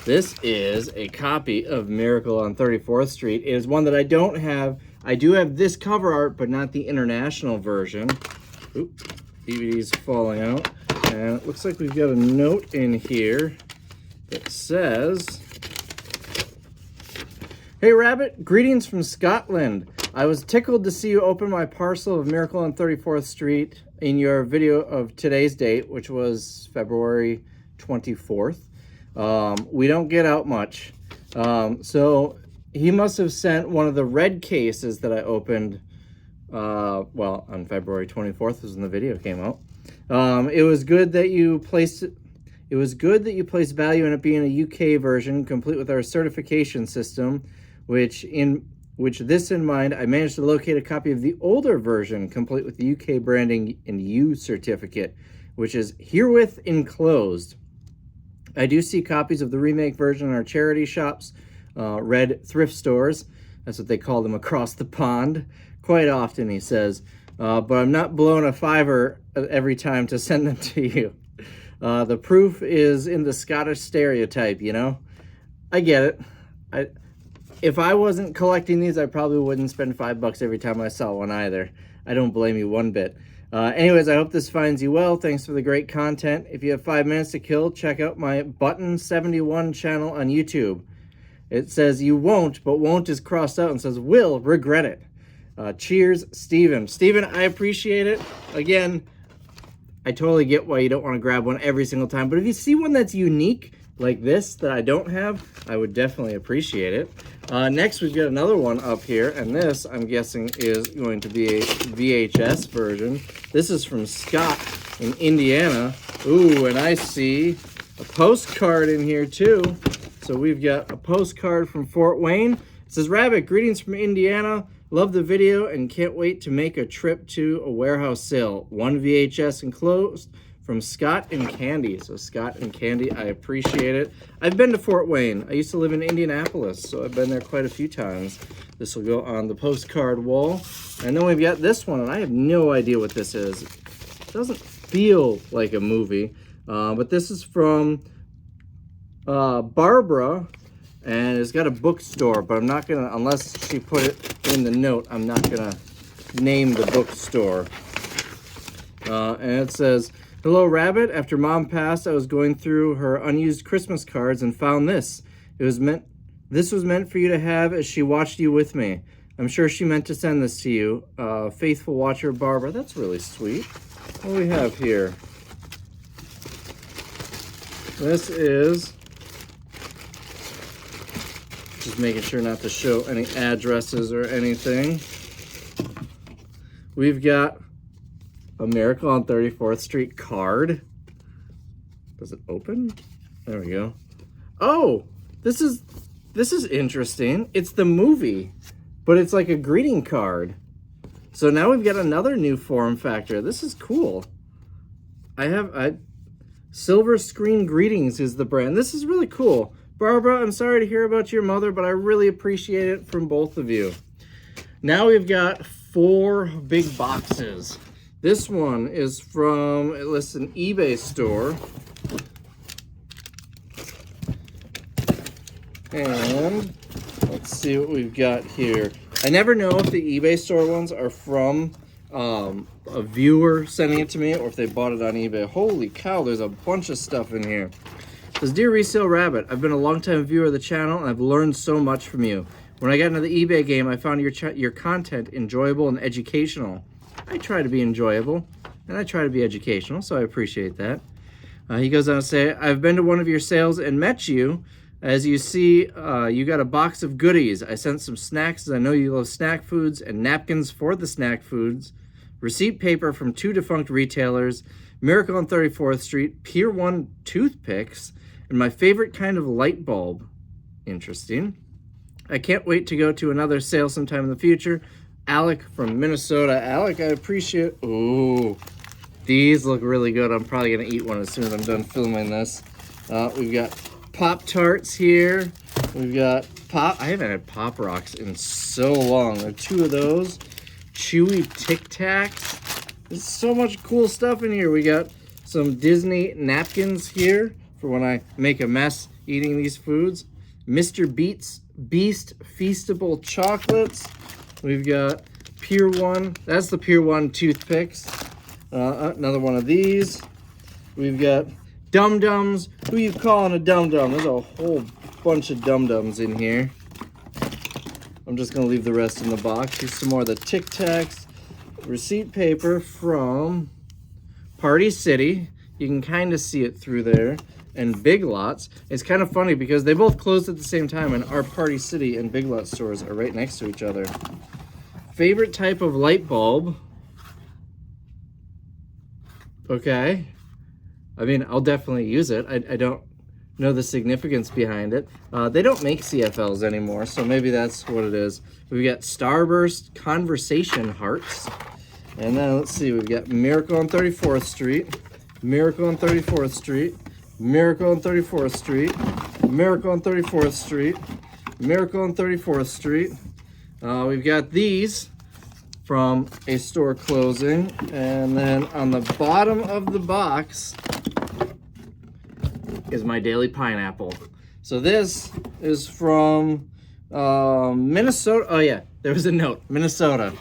This is a copy of Miracle on 34th Street. It is one that I don't have. I do have this cover art, but not the international version. Oop, DVD's falling out. And it looks like we've got a note in here that says, "Hey Rabbit, greetings from Scotland. I was tickled to see you open my parcel of Miracle on 34th Street in your video of today's date, which was February 24th. We don't get out much. So he must have sent one of the red cases that I opened, well, on February 24th was when the video came out. It was good that you placed value in it being a UK version, complete with our certification system, which this in mind, I managed to locate a copy of the older version, complete with the UK branding and U certificate, which is herewith enclosed. I do see copies of the remake version in our charity shops, red thrift stores. That's what they call them across the pond. Quite often, he says. But I'm not blowing a $5 every time to send them to you. The proof is in the Scottish stereotype, you know? I get it. If I wasn't collecting these, I probably wouldn't spend $5 every time I saw one either. I don't blame you one bit. Anyways, I hope this finds you well. Thanks for the great content. If you have 5 minutes to kill, check out my Button71 channel on YouTube. It says you won't, but won't is crossed out and says will regret it. Cheers, Steven. Steven, I appreciate it. Again, I totally get why you don't want to grab one every single time, but if you see one that's unique, like this, that I don't have, I would definitely appreciate it. Next, we've got another one up here, and this, I'm guessing, is going to be a VHS version. This is from Scott in Indiana. Ooh, and I see a postcard in here, too. So we've got a postcard from Fort Wayne. It says, Rabbit, greetings from Indiana. Love the video and can't wait to make a trip to a warehouse sale. 1 VHS enclosed. From Scott and Candy. So Scott and Candy, I appreciate it. I've been to Fort Wayne. I used to live in Indianapolis, so I've been there quite a few times. This will go on the postcard wall. And then we've got this one, and I have no idea what this is. It doesn't feel like a movie, but this is from Barbara, and it's got a bookstore, but I'm not gonna, unless she put it in the note, I'm not gonna name the bookstore. And it says, "Hello, Rabbit. After Mom passed, I was going through her unused Christmas cards and found this. This was meant for you to have as she watched you with me. I'm sure she meant to send this to you. Faithful watcher, Barbara." That's really sweet. What do we have here? This is, just making sure not to show any addresses or anything. We've got a Miracle on 34th Street card. Does it open? There we go. Oh, this is interesting. It's the movie, but it's like a greeting card. So now we've got another new form factor. This is cool. Silver Screen Greetings is the brand. This is really cool. Barbara, I'm sorry to hear about your mother, but I really appreciate it from both of you. Now we've got 4 big boxes. This one is from, it lists an eBay store. And let's see what we've got here. I never know if the eBay store ones are from a viewer sending it to me or if they bought it on eBay. Holy cow, there's a bunch of stuff in here. It says, "Dear Resale Rabbit, I've been a long-time viewer of the channel and I've learned so much from you. When I got into the eBay game, I found your content enjoyable and educational. I try to be enjoyable, and I try to be educational, so I appreciate that." He goes on to say, "I've been to one of your sales and met you. As you see, you got a box of goodies. I sent some snacks, as I know you love snack foods, and napkins for the snack foods, receipt paper from 2 defunct retailers, Miracle on 34th Street, Pier 1 toothpicks, and my favorite kind of light bulb." Interesting. "I can't wait to go to another sale sometime in the future. Alec from Minnesota." Alec, I appreciate. Ooh, These look really good. I'm probably gonna eat one as soon as I'm done filming this. We've got Pop-Tarts here. We've got I haven't had Pop Rocks in so long. There are 2 of those. Chewy Tic Tacs. There's so much cool stuff in here. We got some Disney napkins here for when I make a mess eating these foods. Mr. Beast Feastable chocolates. We've got Pier 1. That's the Pier 1 toothpicks. Another one of these. We've got Dum Dums. Who you calling a Dum Dum? There's a whole bunch of Dum Dums in here. I'm just gonna leave the rest in the box. Here's some more of the Tic Tacs. Receipt paper from Party City. You can kind of see it through there. And Big Lots. It's kind of funny because they both closed at the same time, and our Party City and Big Lots stores are right next to each other. Favorite type of light bulb. Okay. I mean, I'll definitely use it. I don't know the significance behind it. They don't make CFLs anymore, so maybe that's what it is. We've got Starburst Conversation Hearts. And then let's see, we've got Miracle on 34th Street, Miracle on 34th Street, Miracle on 34th Street, Miracle on 34th Street, Miracle on 34th Street. We've got these from a store closing. And then on the bottom of the box is my daily pineapple. So this is from Minnesota. Oh yeah, there was a note, Minnesota.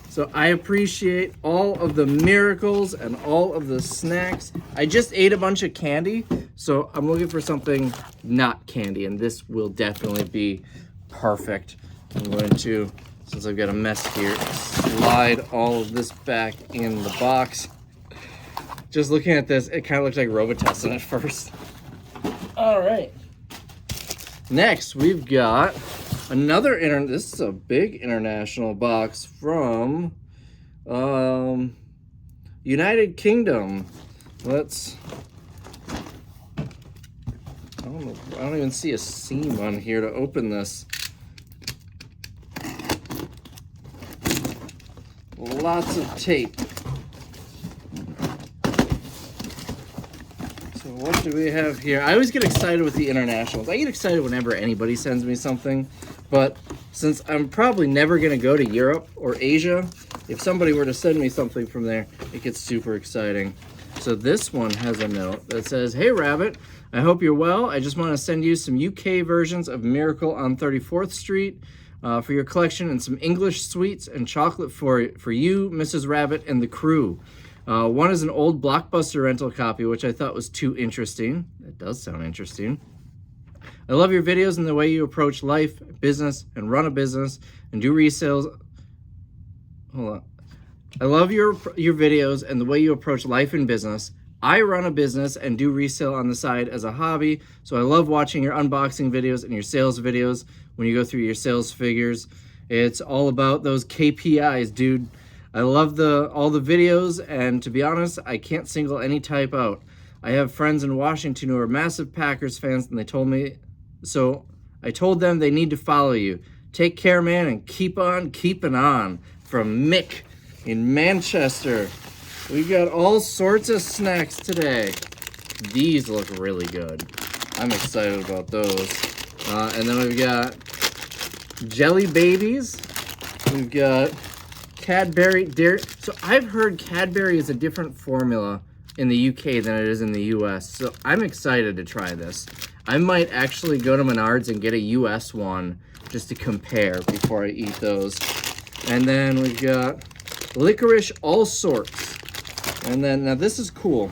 So I appreciate all of the miracles and all of the snacks. I just ate a bunch of candy, so I'm looking for something not candy, and this will definitely be perfect. I'm going to, since I've got a mess here, slide all of this back in the box. Just looking at this, it kind of looks like Robitussin at first. All right. Next, we've got another this is a big international box from United Kingdom. I don't even see a seam on here to open this. Lots of tape. So what do we have here? I always get excited with the internationals. I get excited whenever anybody sends me something. But since I'm probably never going to go to Europe or Asia, if somebody were to send me something from there, it gets super exciting. So this one has a note that says, "Hey Rabbit, I hope you're well. I just want to send you some UK versions of Miracle on 34th Street for your collection, and some English sweets and chocolate for you, Mrs. Rabbit, and the crew. One is an old Blockbuster rental copy, which I thought was too interesting." It does sound interesting. "I love your videos and the way you approach life, business, and run a business and do resales." Hold on. "I love your videos and the way you approach life and business. I run a business and do resale on the side as a hobby, so I love watching your unboxing videos and your sales videos when you go through your sales figures. It's all about those KPIs, dude. I love all the videos, and to be honest, I can't single any type out. I have friends in Washington who are massive Packers fans, and they told me, so I told them they need to follow you. Take care, man, and keep on keeping on." From Mick in Manchester. We've got all sorts of snacks today. These look really good. I'm excited about those. And then we've got Jelly Babies. We've got Cadbury Dairy. So I've heard Cadbury is a different formula in the UK than it is in the US. So I'm excited to try this. I might actually go to Menards and get a US one just to compare before I eat those. And then we've got Licorice All Sorts. And then, now this is cool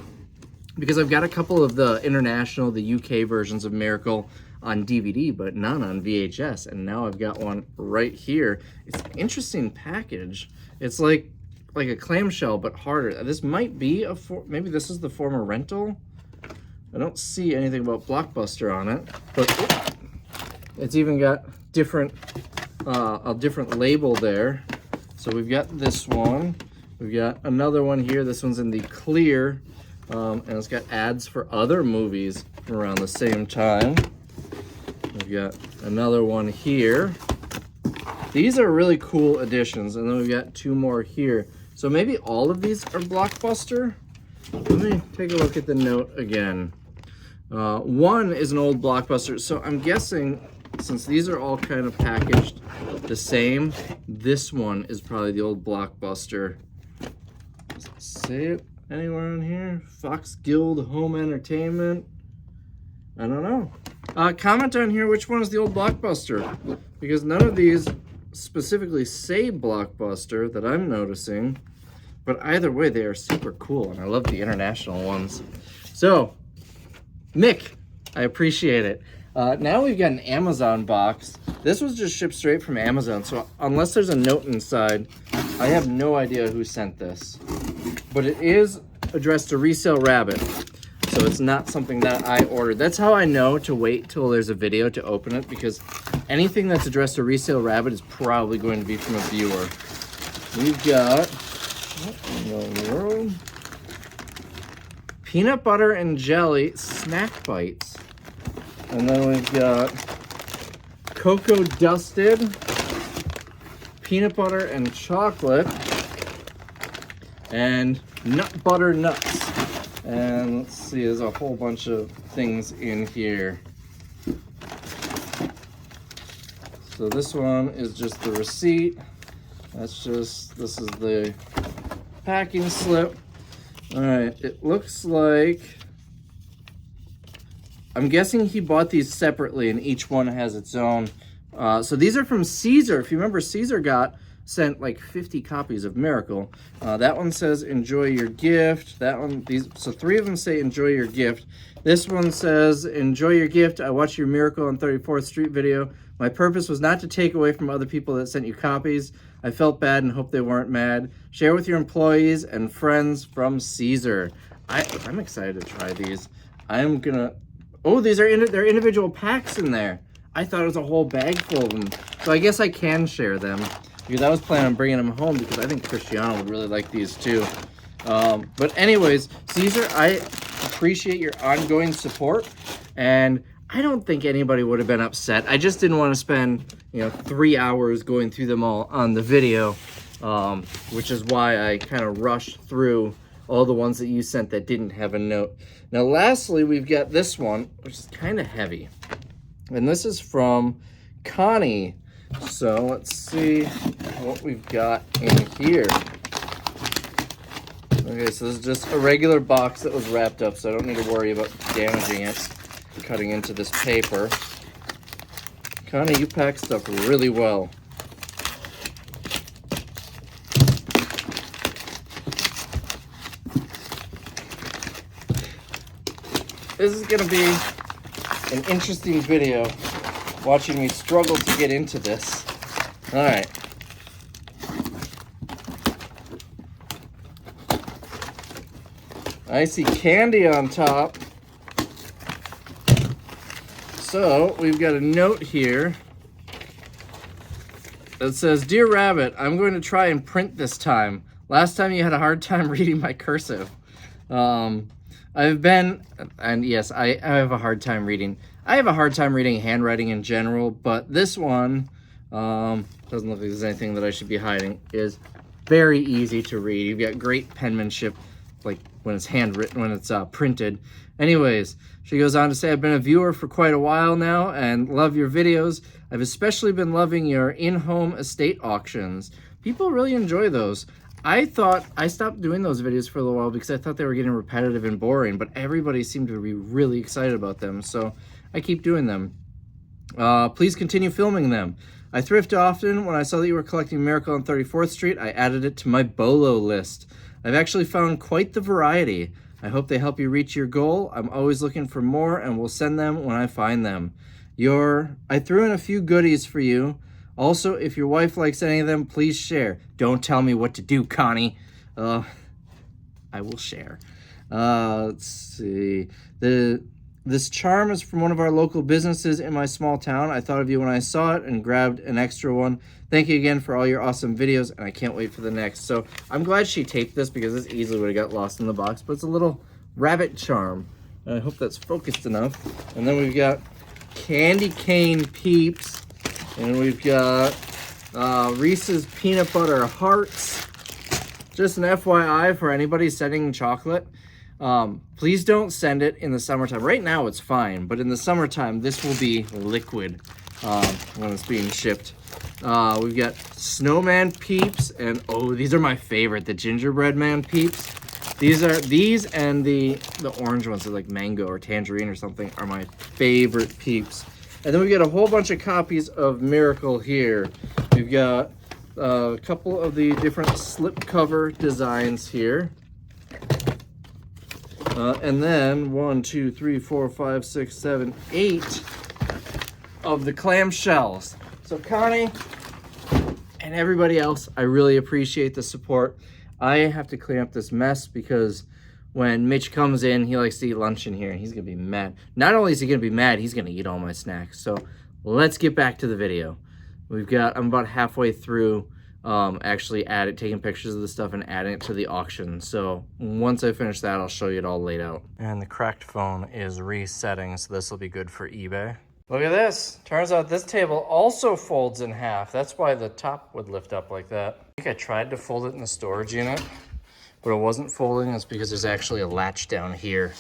because I've got a couple of the international, the UK versions of Miracle on DVD, but none on VHS. And now I've got one right here. It's an interesting package. It's like a clamshell, but harder. This might be maybe this is the former rental. I don't see anything about Blockbuster on it, but it's even got a different label there. So we've got this one. We've got another one here. This one's in the clear, and it's got ads for other movies around the same time. We've got another one here. These are really cool additions, and then we've got 2 more here. So maybe all of these are Blockbuster. Let me take a look at the note again. One is an old Blockbuster, so I'm guessing since these are all kind of packaged the same, this one is probably the old Blockbuster. Does it say it anywhere on here? Fox Guild Home Entertainment. I don't know. Comment on here which one is the old Blockbuster, because none of these specifically say Blockbuster that I'm noticing, but either way they are super cool, and I love the international ones. So Mick, I appreciate it. Now we've got an Amazon box. This was just shipped straight from Amazon, so unless there's a note inside, I have no idea who sent this. But it is addressed to Resale Rabbit, so it's not something that I ordered. That's how I know to wait till there's a video to open it, because anything that's addressed to Resale Rabbit is probably going to be from a viewer. We've got, what in the world? Peanut butter and jelly snack bites. And then we've got cocoa dusted peanut butter and chocolate and nut butter nuts. And let's see, there's a whole bunch of things in here. So this one is just the receipt. This is the packing slip. All right, it looks like, I'm guessing he bought these separately and each one has its own. So these are from Caesar. If you remember, Caesar sent like 50 copies of Miracle. That one says enjoy your gift. That one, so 3 of them say enjoy your gift. This one says enjoy your gift. I watched your Miracle on 34th Street video. My purpose was not to take away from other people that sent you copies. I felt bad and hope they weren't mad. Share with your employees and friends from Caesar. I'm excited to try these. I'm gonna, oh, these are they're individual packs in there. I thought it was a whole bag full of them. So I guess I can share them, because I was planning on bringing them home because I think Cristiano would really like these too. But anyways, Caesar, I appreciate your ongoing support, and I don't think anybody would have been upset. I just didn't want to spend, 3 hours going through them all on the video, which is why I kind of rushed through all the ones that you sent that didn't have a note. Now, lastly, we've got this one, which is kind of heavy. And this is from Connie. So let's see what we've got in here. Okay, so this is just a regular box that was wrapped up, so I don't need to worry about damaging it, cutting into this paper. Connie, you pack stuff really well. This is gonna be an interesting video, watching me struggle to get into this. All right. I see candy on top. So we've got a note here that says, Dear Rabbit, I'm going to try and print this time. Last time you had a hard time reading my cursive. I've been, and yes, I have a hard time reading. I have a hard time reading handwriting in general, but this one doesn't look like there's anything that I should be hiding. It is very easy to read. You've got great penmanship, like when it's handwritten, when it's printed. Anyways, she goes on to say, I've been a viewer for quite a while now and love your videos. I've especially been loving your in-home estate auctions. People really enjoy those. I thought I stopped doing those videos for a little while because I thought they were getting repetitive and boring, but everybody seemed to be really excited about them, so I keep doing them. Please continue filming them. I thrift often. When I saw that you were collecting Miracle on 34th Street, I added it to my BOLO list. I've actually found quite the variety. I hope they help you reach your goal. I'm always looking for more and will send them when I find them. I threw in a few goodies for you. Also, if your wife likes any of them, please share. Don't tell me what to do, Connie. I will share. Let's see. This charm is from one of our local businesses in my small town. I thought of you when I saw it and grabbed an extra one. Thank you again for all your awesome videos, and I can't wait for the next. So I'm glad she taped this because this easily would have got lost in the box, but it's a little rabbit charm. And I hope that's focused enough. And then we've got candy cane peeps. And we've got Reese's peanut butter hearts. Just an FYI for anybody sending chocolate. Please don't send it in the summertime. Right now it's fine, but in the summertime, this will be liquid when it's being shipped. We've got snowman peeps, and oh, these are my favorite, the gingerbread man peeps. These and the orange ones, are like mango or tangerine or something, are my favorite peeps. And then we got a whole bunch of copies of Miracle here. We've got a couple of the different slipcover designs here. And then 1, 2, 3, 4, 5, 6, 7, 8 of the clamshells. So Connie and everybody else, I really appreciate the support. I have to clean up this mess because when Mitch comes in, he likes to eat lunch in here, and he's gonna be mad. Not only is he gonna be mad, he's gonna eat all my snacks. So let's get back to the video. I'm about halfway through actually taking pictures of the stuff and adding it to the auction. So once I finish that, I'll show you it all laid out. And the cracked phone is resetting, so this will be good for eBay. Look at this. Turns out this table also folds in half. That's why the top would lift up like that. I think I tried to fold it in the storage unit, but it wasn't folding. That's because there's actually a latch down here.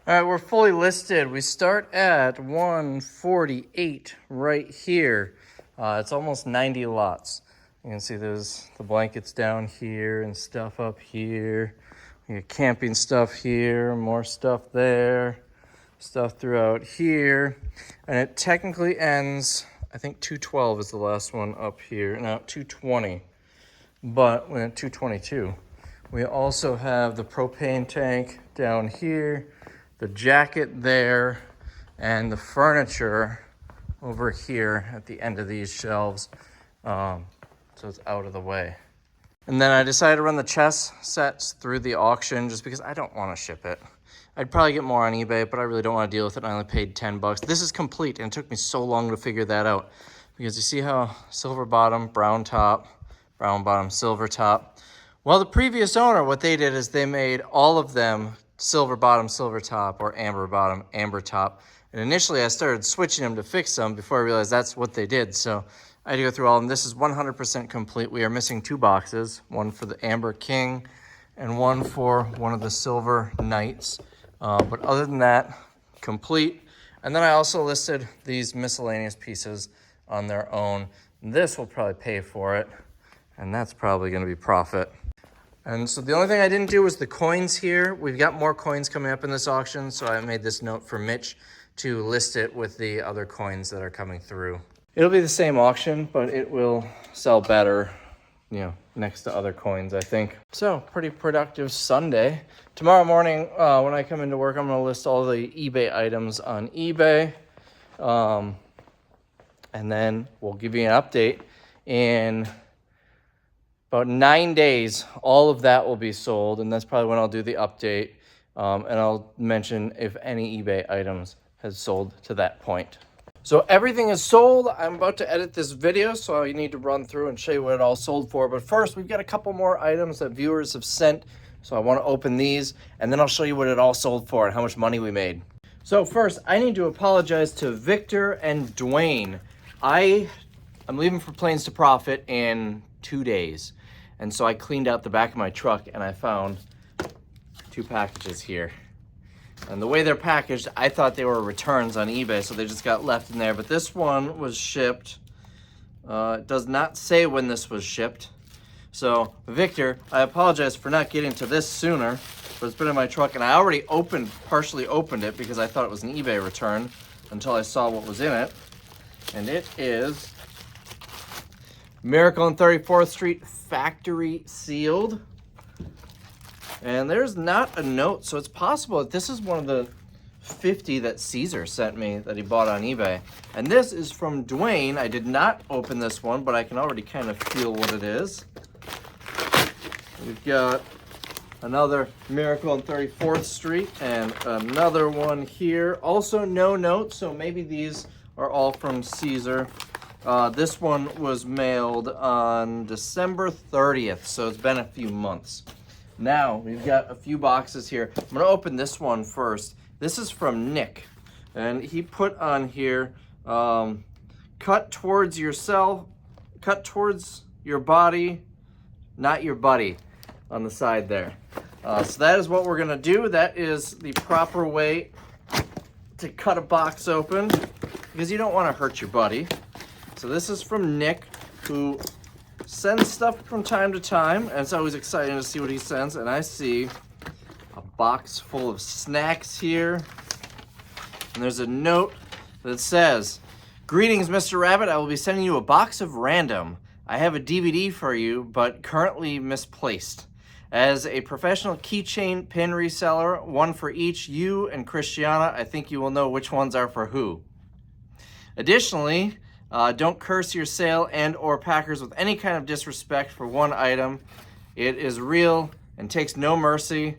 All right, we're fully listed. We start at 148 right here. It's almost 90 lots. You can see there's the blankets down here and stuff up here. We got camping stuff here, more stuff there, stuff throughout here. And it technically ends, I think 212 is the last one up here. No, 220, but we're at 222. We also have the propane tank down here, the jacket there, and the furniture over here at the end of these shelves. So it's out of the way. And then I decided to run the chess sets through the auction just because I don't want to ship it. I'd probably get more on eBay, but I really don't want to deal with it. I only paid 10 bucks. This is complete, and it took me so long to figure that out. Because you see how silver bottom, brown top, brown bottom, silver top. Well, the previous owner, what they did is they made all of them silver bottom, silver top, or amber bottom, amber top. And initially I started switching them to fix them before I realized that's what they did. So I had to go through all of them. This is 100% complete. We are missing 2 boxes, one for the Amber King and one for one of the Silver Knights. But other than that, complete. And then I also listed these miscellaneous pieces on their own. This will probably pay for it, and that's probably gonna be profit. And so the only thing I didn't do was the coins here. We've got more coins coming up in this auction, so I made this note for Mitch to list it with the other coins that are coming through. It'll be the same auction, but it will sell better, you know, next to other coins, I think. So, pretty productive Sunday. Tomorrow morning, when I come into work, I'm gonna list all the eBay items on eBay. And then we'll give you an update. In about 9 days, all of that will be sold, and that's probably when I'll do the update. And I'll mention if any eBay items has sold to that point. So everything is sold. I'm about to edit this video, so I need to run through and show you what it all sold for. But first, we've got a couple more items that viewers have sent. So I want to open these, and then I'll show you what it all sold for and how much money we made. So first, I need to apologize to Victor and Dwayne. I'm leaving for Planes to Profit in 2 days. And so I cleaned out the back of my truck, and I found 2 packages here. And the way they're packaged, I thought they were returns on eBay, so they just got left in there. But this one was shipped. It does not say when this was shipped. So, Victor, I apologize for not getting to this sooner, but it's been in my truck, and I already partially opened it because I thought it was an eBay return until I saw what was in it. And it is Miracle on 34th Street factory sealed. And there's not a note, so it's possible that this is one of the 50 that Caesar sent me that he bought on eBay. And this is from Dwayne. I did not open this one, but I can already kind of feel what it is. We've got another Miracle on 34th Street and another one here. Also no note, so maybe these are all from Caesar. This one was mailed on December 30th, so it's been a few months. Now, we've got a few boxes here. I'm gonna open this one first. This is from Nick, and he put on here, cut towards yourself, cut towards your body, not your buddy, on the side there. So that is what we're gonna do. That is the proper way to cut a box open, because you don't want to hurt your buddy. So this is from Nick, who sends stuff from time to time, and it's always exciting to see what he sends. And I see a box full of snacks here, and there's a note that says, "Greetings, Mr. Rabbit. I will be sending you a box of random. I have a DVD for you, but currently misplaced. As a professional keychain pin reseller, one for each you and Christiana, I think you will know which ones are for who. Additionally, don't curse your sale and or packers with any kind of disrespect for one item. It is real and takes no mercy.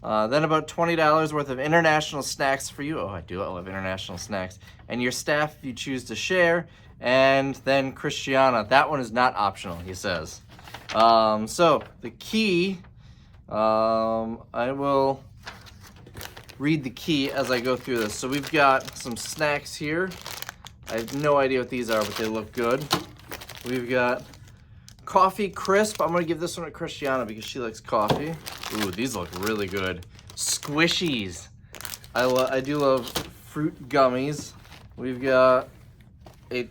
Then about $20 worth of international snacks for you." Oh, I do love international snacks. "And your staff if you choose to share. And then Christiana." That one is not optional, he says. So the key, I will read the key as I go through this. So we've got some snacks here. I have no idea what these are, but they look good. We've got coffee crisp. I'm gonna give this one to Christiana because she likes coffee. Ooh, these look really good. Squishies. I do love fruit gummies. We've got a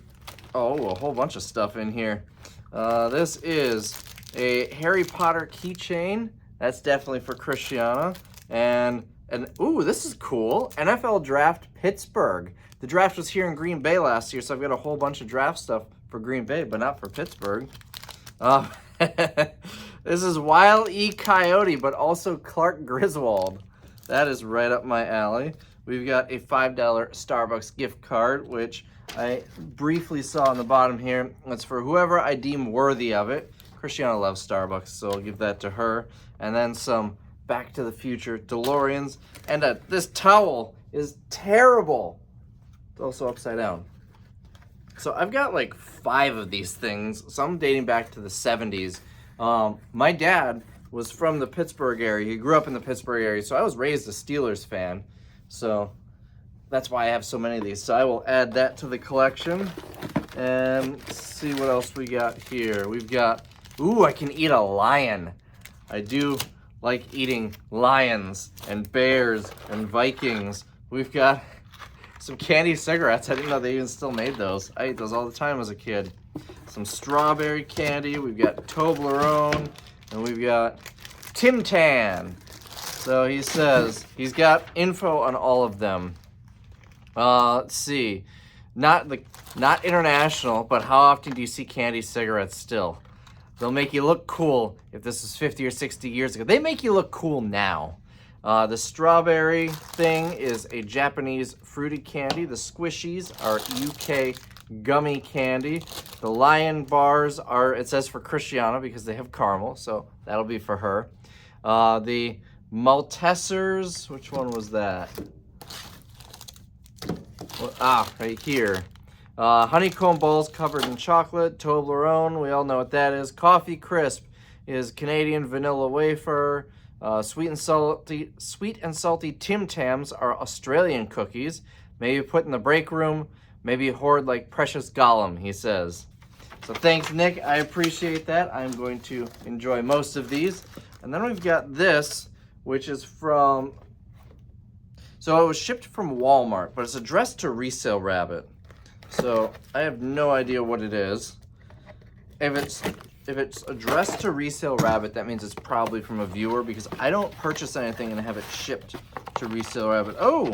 whole bunch of stuff in here. This is a Harry Potter keychain. That's definitely for Christiana. And ooh, this is cool. NFL Draft Pittsburgh. The draft was here in Green Bay last year, so I've got a whole bunch of draft stuff for Green Bay, but not for Pittsburgh. This is Wile E. Coyote, but also Clark Griswold. That is right up my alley. We've got a $5 Starbucks gift card, which I briefly saw on the bottom here. That's for whoever I deem worthy of it. Christiana loves Starbucks, so I'll give that to her. And then some Back to the Future DeLoreans. And this towel is terrible. It's also upside down. So I've got like 5 of these things, some dating back to the 70s. My dad was from the Pittsburgh area. He grew up in the Pittsburgh area, so I was raised a Steelers fan. So that's why I have so many of these. So I will add that to the collection. And see what else we got here. We've got, ooh, I can eat a lion. I do like eating lions and bears and Vikings. We've got some candy cigarettes. I didn't know they even still made those. I ate those all the time as a kid. Some strawberry candy. We've got Toblerone. And we've got Tim Tam. So he says he's got info on all of them. Let's see. Not international, but how often do you see candy cigarettes still? They'll make you look cool if this was 50 or 60 years ago. They make you look cool now. The strawberry thing is a Japanese fruity candy. The squishies are UK gummy candy. The lion bars are, it says for Christiana because they have caramel, so that'll be for her. The Maltesers, which one was that? Right here. Honeycomb balls covered in chocolate. Toblerone, we all know what that is. Coffee Crisp is Canadian vanilla wafer. Sweet and salty Tim Tams are Australian cookies. Maybe put in the break room. Maybe hoard like precious Gollum, he says. So thanks, Nick. I appreciate that. I'm going to enjoy most of these. And then we've got this, which is from... So it was shipped from Walmart, but it's addressed to Resale Rabbit. So I have no idea what it is. If it's addressed to Resale Rabbit, that means it's probably from a viewer because I don't purchase anything and have it shipped to Resale Rabbit. Oh!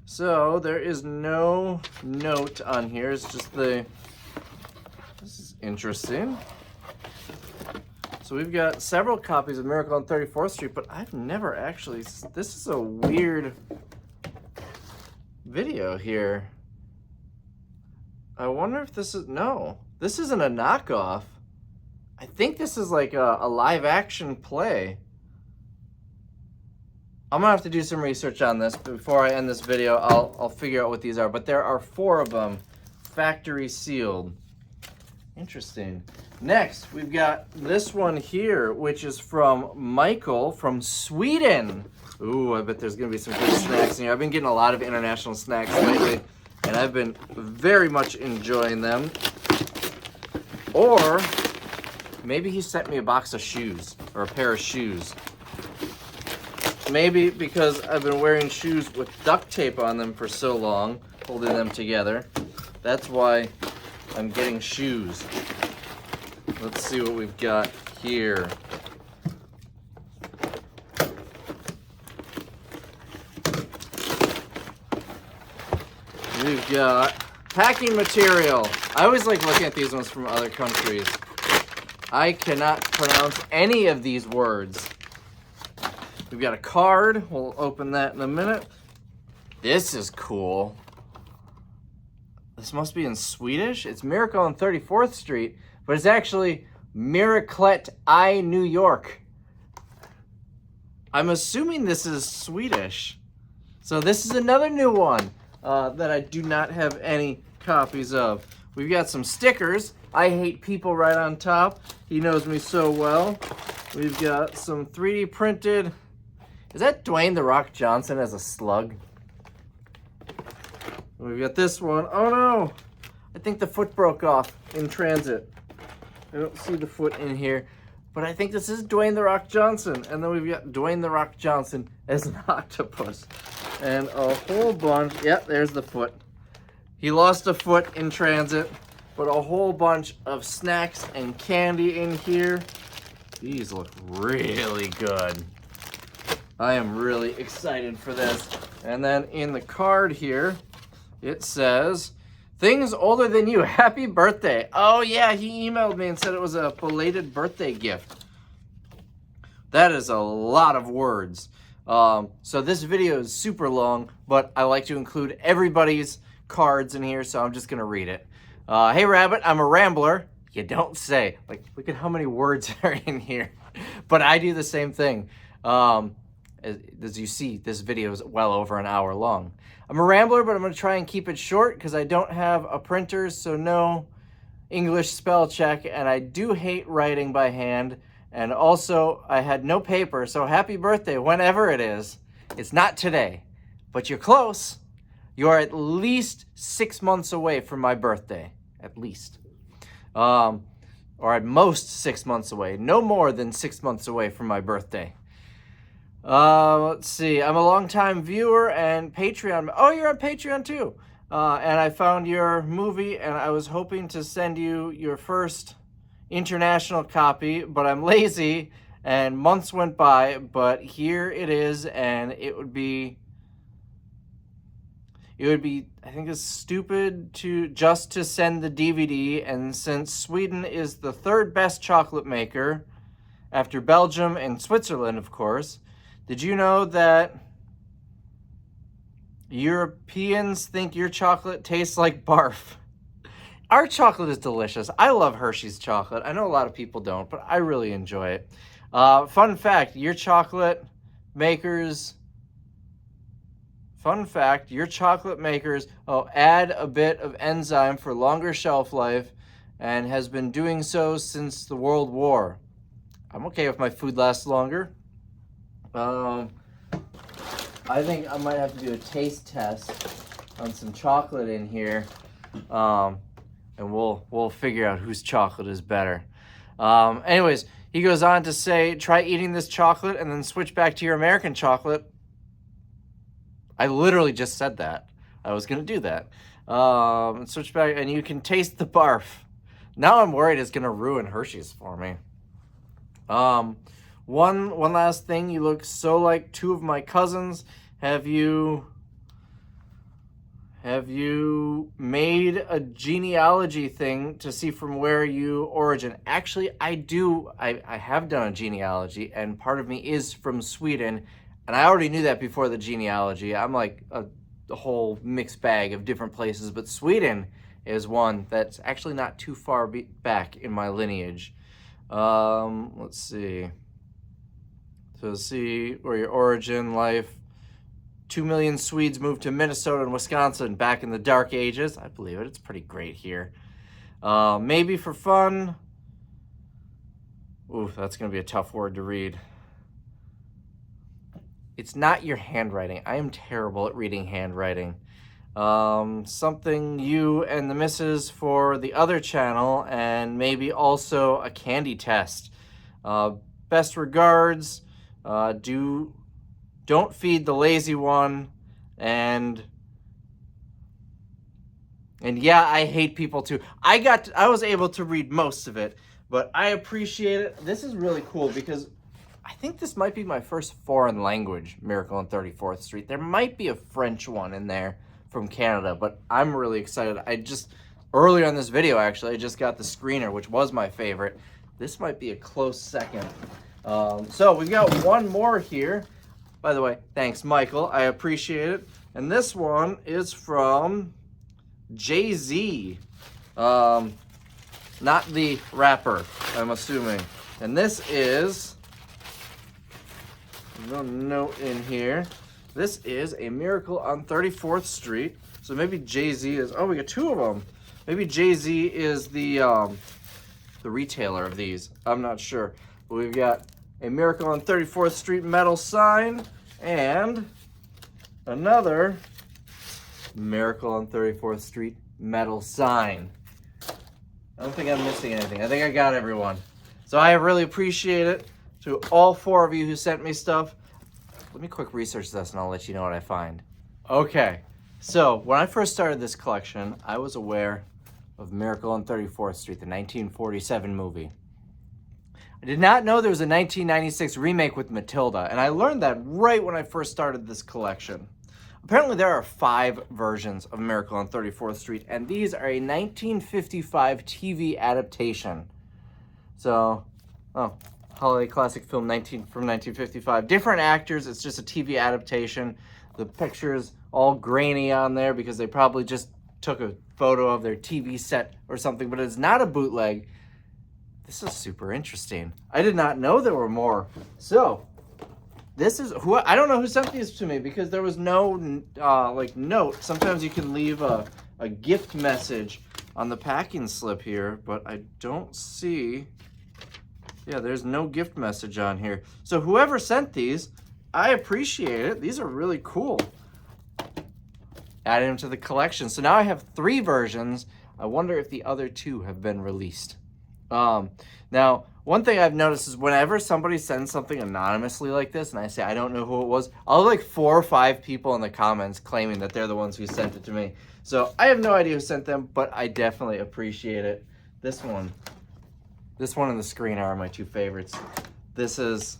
So there is no note on here. It's just this is interesting. So we've got several copies of Miracle on 34th Street, but I've never actually, this is a weird video here. I wonder if this is, no, this isn't a knockoff. I think this is like a live action play. I'm gonna have to do some research on this before I end this video. I'll figure out what these are, but there are 4 of them, factory sealed. Interesting. Next, we've got this one here, which is from Michael from Sweden. Ooh, I bet there's gonna be some good snacks in here. I've been getting a lot of international snacks lately, and I've been very much enjoying them. Or Maybe he sent me a box of shoes or a pair of shoes. Maybe because I've been wearing shoes with duct tape on them for so long, holding them together. That's why I'm getting shoes. Let's see what we've got here. We've got packing material. I always like looking at these ones from other countries. I cannot pronounce any of these words. We've got a card. We'll open that in a minute. This is cool. This must be in Swedish. It's Miracle on 34th Street, but it's actually Miraclet I, New York. I'm assuming this is Swedish. So this is another new one that I do not have any copies of. We've got some stickers. I hate people right on top. He knows me so well. We've got some 3D printed. Is that Dwayne "The Rock" Johnson as a slug? We've got this one. Oh no! I think the foot broke off in transit. I don't see the foot in here. But I think this is Dwayne "The Rock" Johnson. And then we've got Dwayne "The Rock" Johnson as an octopus. And a whole bunch. Yep, there's the foot. He lost a foot in transit. But a whole bunch of snacks and candy in here. These look really good. I am really excited for this. And then in the card here, it says, "Things older than you, happy birthday." Oh yeah, he emailed me and said it was a belated birthday gift. That is a lot of words. So this video is super long, but I like to include everybody's cards in here, so I'm just gonna read it. "Hey Rabbit, I'm a rambler." You don't say. Like, look at how many words are in here. But I do the same thing. As you see, this video is well over an hour long. "I'm a rambler, but I'm going to try and keep it short because I don't have a printer, so no English spell check, and I do hate writing by hand, and also I had no paper, so happy birthday whenever it is. It's not today, but you're close. You're at least 6 months away from my birthday, at least. Or at most 6 months away, no more than 6 months away from my birthday. Let's see. I'm a longtime viewer and Patreon. Oh, you're on Patreon too. And I found your movie and I was hoping to send you your first international copy, but I'm lazy and months went by, but here it is, and it would be, I think it's stupid just to send the DVD, and since Sweden is the third best chocolate maker, after Belgium and Switzerland, of course, did you know that Europeans think your chocolate tastes like barf? Our chocolate is delicious. I love Hershey's chocolate. I know a lot of people don't, but I really enjoy it. Fun fact, your chocolate makers add a bit of enzyme for longer shelf life and has been doing so since the World War. I'm okay if my food lasts longer. I think I might have to do a taste test on some chocolate in here, and we'll figure out whose chocolate is better. Anyways, he goes on to say, try eating this chocolate and then switch back to your American chocolate. I literally just said that. I was going to do that. Switch back, and you can taste the barf. Now I'm worried it's going to ruin Hershey's for me. One last thing. You look so like two of my cousins. Have you made a genealogy thing to see from where you origin? Actually, I do. I have done a genealogy, and part of me is from Sweden, and I already knew that before the genealogy. I'm like a whole mixed bag of different places, but Sweden is one that's actually not too far back in my lineage. Let's see. So see where your origin, life. 2 million Swedes moved to Minnesota and Wisconsin back in the dark ages. I believe it. It's pretty great here. Maybe for fun. Ooh, that's going to be a tough word to read. It's not your handwriting. I am terrible at reading handwriting. something you and the missus for the other channel, and maybe also a candy test. Best regards. Don't feed the lazy one, and yeah, I hate people too. I was able to read most of it, but I appreciate it. This is really cool because I think this might be my first foreign language Miracle on 34th Street. There might be a French one in there from Canada, but I'm really excited. Earlier in this video, actually, I just got the screener, which was my favorite. This might be a close second. So we've got one more here. By the way, thanks, Michael. I appreciate it. And this one is from Jay-Z. Not the rapper, I'm assuming. And this is... no note in here. This is a Miracle on 34th Street. So maybe Jay-Z is... oh, we got two of them. Maybe Jay-Z is the retailer of these. I'm not sure. But we've got a Miracle on 34th Street metal sign and another Miracle on 34th Street metal sign. I don't think I'm missing anything. I think I got everyone. So I really appreciate it. To all four of you who sent me stuff. Let me quick research this and I'll let you know what I find. Okay, so when I first started this collection, I was aware of Miracle on 34th Street, the 1947 movie. I did not know there was a 1996 remake with Matilda, and I learned that right when I first started this collection. Apparently there are 5 versions of Miracle on 34th Street, and these are a 1955 TV adaptation. So, holiday classic film from 1955. Different actors, it's just a TV adaptation. The picture's all grainy on there because they probably just took a photo of their TV set or something, but it's not a bootleg. This is super interesting. I did not know there were more. So, this is I don't know who sent these to me because there was no note. Sometimes you can leave a gift message on the packing slip here, but I don't see. Yeah, there's no gift message on here. So whoever sent these, I appreciate it. These are really cool. Add them to the collection. So now I have 3 versions. I wonder if the other 2 have been released. Now, one thing I've noticed is whenever somebody sends something anonymously like this, and I say I don't know who it was, I'll have like 4 or 5 people in the comments claiming that they're the ones who sent it to me. So I have no idea who sent them, but I definitely appreciate it. This one and the screener are my 2 favorites. This is,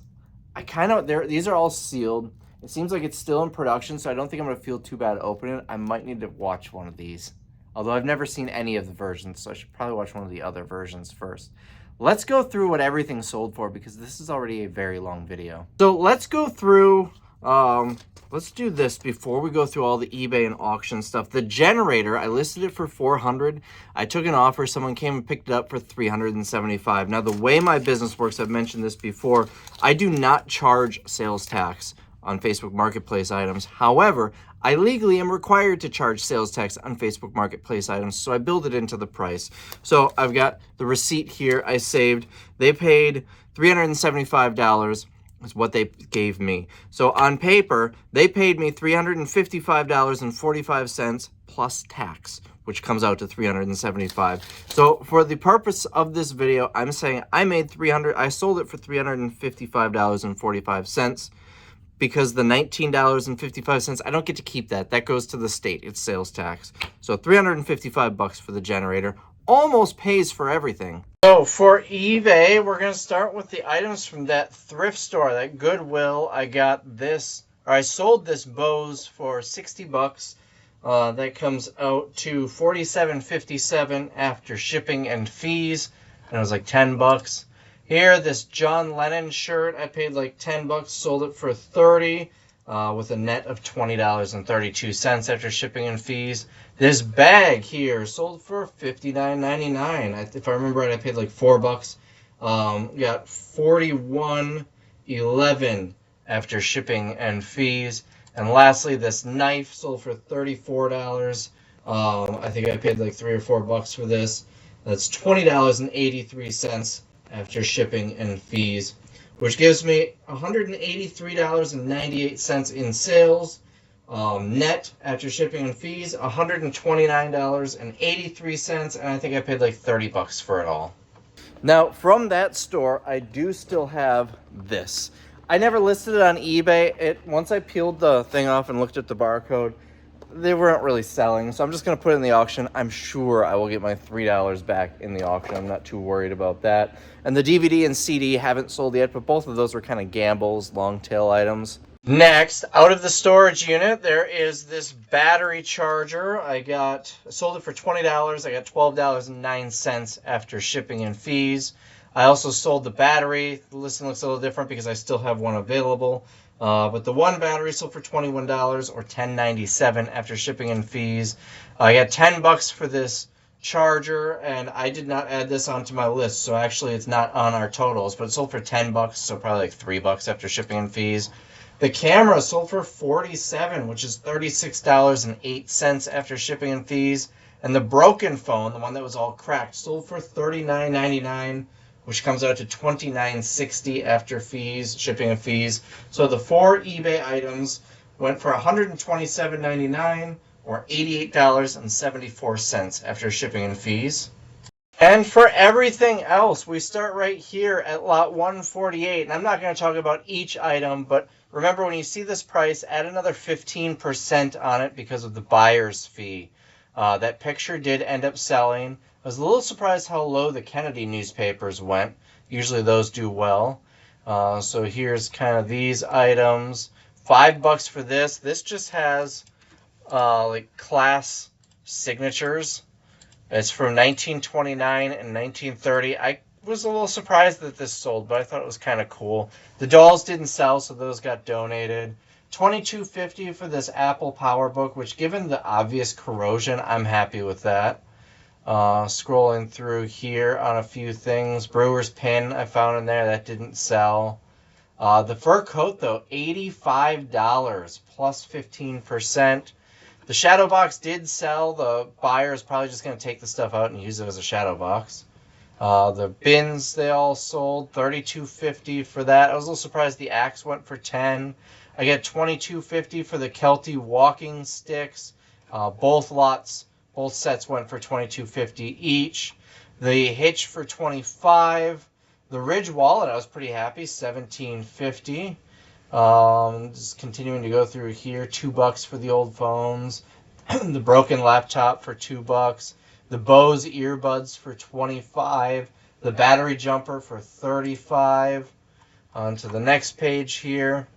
these are all sealed. It seems like it's still in production, so I don't think I'm gonna feel too bad opening it. I might need to watch one of these. Although I've never seen any of the versions, so I should probably watch one of the other versions first. Let's go through what everything sold for because this is already a very long video. So let's go through, let's do this before we go through all the eBay and auction stuff. The generator, I listed it for $400. I took an offer. Someone came and picked it up for $375. Now, the way my business works, I've mentioned this before, I do not charge sales tax on Facebook Marketplace items. However, I legally am required to charge sales tax on Facebook Marketplace items, so I build it into the price. So I've got the receipt here I saved. They paid $375 is what they gave me. So on paper, they paid me $355.45 plus tax, which comes out to $375. So for the purpose of this video, I'm saying I sold it for $355.45. Because the $19.55, I don't get to keep that. That goes to the state. It's sales tax. So $355 for the generator. Almost pays for everything. So for eBay, we're going to start with the items from that thrift store, that Goodwill. I sold this Bose for $60. That comes out to $47.57 after shipping and fees. And it was like $10. Here, this John Lennon shirt, I paid like $10, sold it for $30, with a net of $20.32 after shipping and fees. This bag here sold for $59.99. If I remember right, I paid like $4. Got $41.11 after shipping and fees. And lastly, this knife sold for $34. I think I paid like $3 or $4 for this. That's $20.83 after shipping and fees, which gives me $183.98 in sales. Net after shipping and fees, $129.83, and I think I paid like 30 bucks for it all. Now, from that store, I do still have this. I never listed it on eBay. Once I peeled the thing off and looked at the barcode, they weren't really selling, so I'm just going to put it in the auction. I'm sure I will get my $3 back in the auction. I'm not too worried about that. And the DVD and CD haven't sold yet, but both of those were kind of gambles, long tail items. Next, out of the storage unit, there is this battery charger. I sold it for $20. I got $12.09 after shipping and fees. I also sold the battery. The listing looks a little different because I still have one available. But the one battery sold for $21 or $10.97 after shipping and fees. I got 10 bucks for this charger, and I did not add this onto my list, so actually it's not on our totals, but it sold for 10 bucks, so probably like 3 bucks after shipping and fees. The camera sold for $47, which is $36.08 after shipping and fees. And the broken phone, the one that was all cracked, sold for $39.99, which comes out to $29.60 after fees, shipping and fees. So the 4 eBay items went for $127.99 or $88.74 after shipping and fees. And for everything else, we start right here at lot 148. And I'm not going to talk about each item, but remember, when you see this price, add another 15% on it because of the buyer's fee. That picture did end up selling. I was a little surprised how low the Kennedy newspapers went. Usually those do well. So here's kind of these items. 5 bucks for this. This just has like class signatures. It's from 1929 and 1930. I was a little surprised that this sold, but I thought it was kind of cool. The dolls didn't sell, so those got donated. $22.50 for this Apple PowerBook, which, given the obvious corrosion, I'm happy with that. Scrolling through here on a few things. Brewer's pin I found in there. That didn't sell. The fur coat, though, $85 plus 15%. The shadow box did sell. The buyer is probably just going to take the stuff out and use it as a shadow box. The bins, they all sold. $32.50 for that. I was a little surprised the axe went for $10. I get $22.50 for the Kelty walking sticks. Both sets went for $22.50 each. The hitch for $25. The Ridge wallet, I was pretty happy, $17.50. Just continuing to go through here, $2 for the old phones. The broken laptop for $2. The Bose earbuds for $25. The battery jumper for $35. On to the next page here.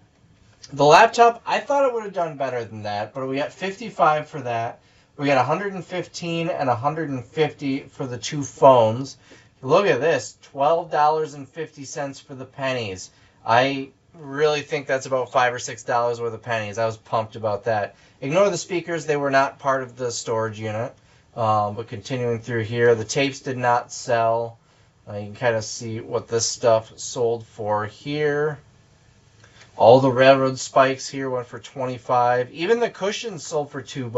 The laptop, I thought it would have done better than that, but we got $55 for that. We got $115 and $150 for the 2 phones. Look at this, $12.50 for the pennies. I really think that's about $5 or $6 worth of pennies. I was pumped about that. Ignore the speakers, they were not part of the storage unit. But continuing through here, the tapes did not sell. You can kind of see what this stuff sold for here. All the railroad spikes here went for $25. Even the cushions sold for $2.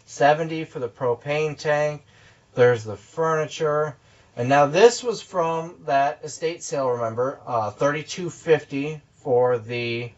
$70 for the propane tank. There's the furniture. And now this was from that estate sale, remember? $32.50 for the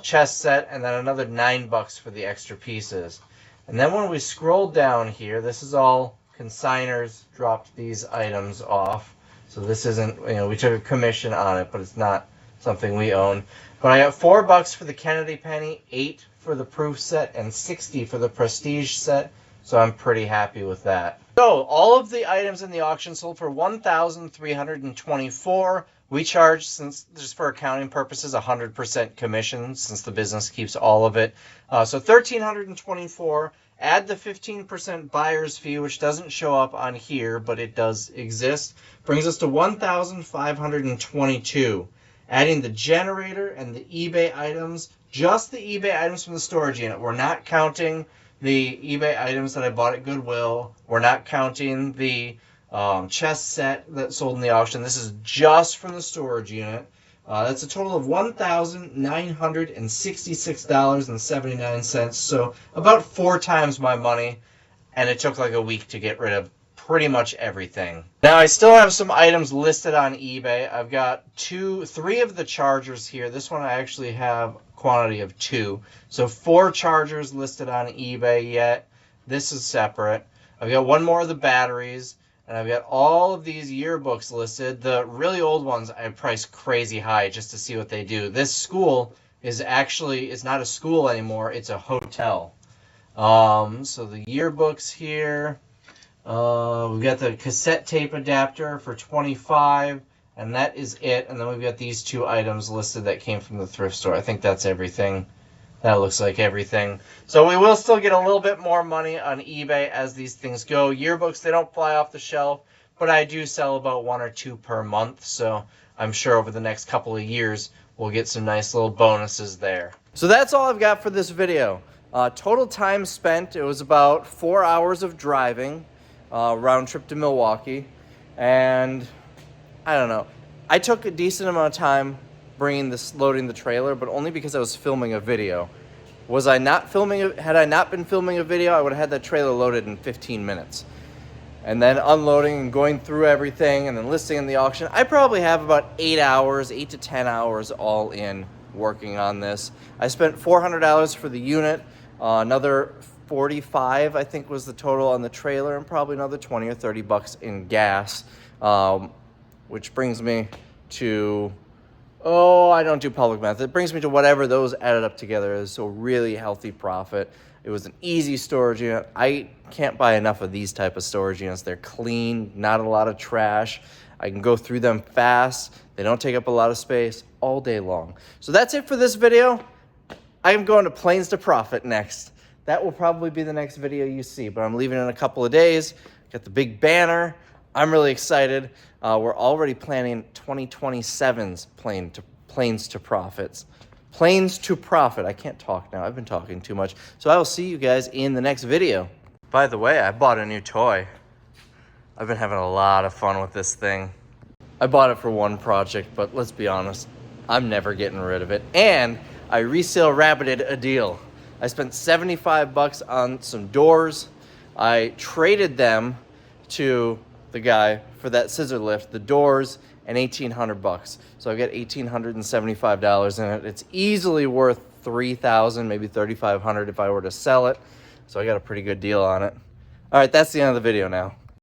chest set, and then another $9 for the extra pieces. And then when we scroll down here, this is all consigners dropped these items off. So this isn't, we took a commission on it, but it's not something we own. But I got $4 for the Kennedy penny, $8 for the proof set, and $60 for the prestige set. So I'm pretty happy with that. So all of the items in the auction sold for $1,324. We charge, since just for accounting purposes, 100% commission since the business keeps all of it. So $1,324. Add the 15% buyer's fee, which doesn't show up on here, but it does exist. Brings us to $1,522. Adding the generator and the eBay items, just the eBay items from the storage unit. We're not counting the eBay items that I bought at Goodwill. We're not counting the chest set that sold in the auction. This is just from the storage unit. That's a total of $1,966.79. So about 4 times my money, and it took like a week to get rid of pretty much everything. Now, I still have some items listed on eBay. I've got three of the chargers here. This one I actually have a quantity of 2. So 4 chargers listed on eBay yet. This is separate. I've got 1 more of the batteries. And I've got all of these yearbooks listed. The really old ones I priced crazy high just to see what they do. This school is actually, it's not a school anymore. It's a hotel. So the yearbooks here. We've got the cassette tape adapter for $25, and that is it. And then we've got these 2 items listed that came from the thrift store. I think that's everything. That looks like everything. So we will still get a little bit more money on eBay as these things go. Yearbooks, they don't fly off the shelf, but I do sell about 1 or 2 per month. So I'm sure over the next couple of years, we'll get some nice little bonuses there. So that's all I've got for this video. Total time spent, it was about 4 hours of driving. Round trip to Milwaukee, and I don't know. I took a decent amount of time loading the trailer, but only because I was filming a video. Had I not been filming a video, I would have had that trailer loaded in 15 minutes. And then unloading and going through everything and then listing in the auction. I probably have about 8 to 10 hours all in working on this. I spent $400 for the unit, another 45 I think was the total on the trailer, and probably another 20 or 30 bucks in gas, which brings me to, I don't do public math. It brings me to whatever those added up together is. So really healthy profit. It was an easy storage unit. I can't buy enough of these type of storage units. They're clean, not a lot of trash. I can go through them fast. They don't take up a lot of space all day long. So that's it for this video. I'm going to Planes to Profit next. That will probably be the next video you see, but I'm leaving in a couple of days. Got the big banner. I'm really excited. We're already planning 2027's Planes to Profits. Planes to Profit. I can't talk now. I've been talking too much. So I will see you guys in the next video. By the way, I bought a new toy. I've been having a lot of fun with this thing. I bought it for one project, but let's be honest, I'm never getting rid of it. And I Resale Rabbited a deal. I spent 75 bucks on some doors. I traded them to the guy for that scissor lift, the doors, and 1,800 bucks. So I got $1,875 in it. It's easily worth $3,000, maybe $3,500 if I were to sell it. So I got a pretty good deal on it. All right, that's the end of the video now.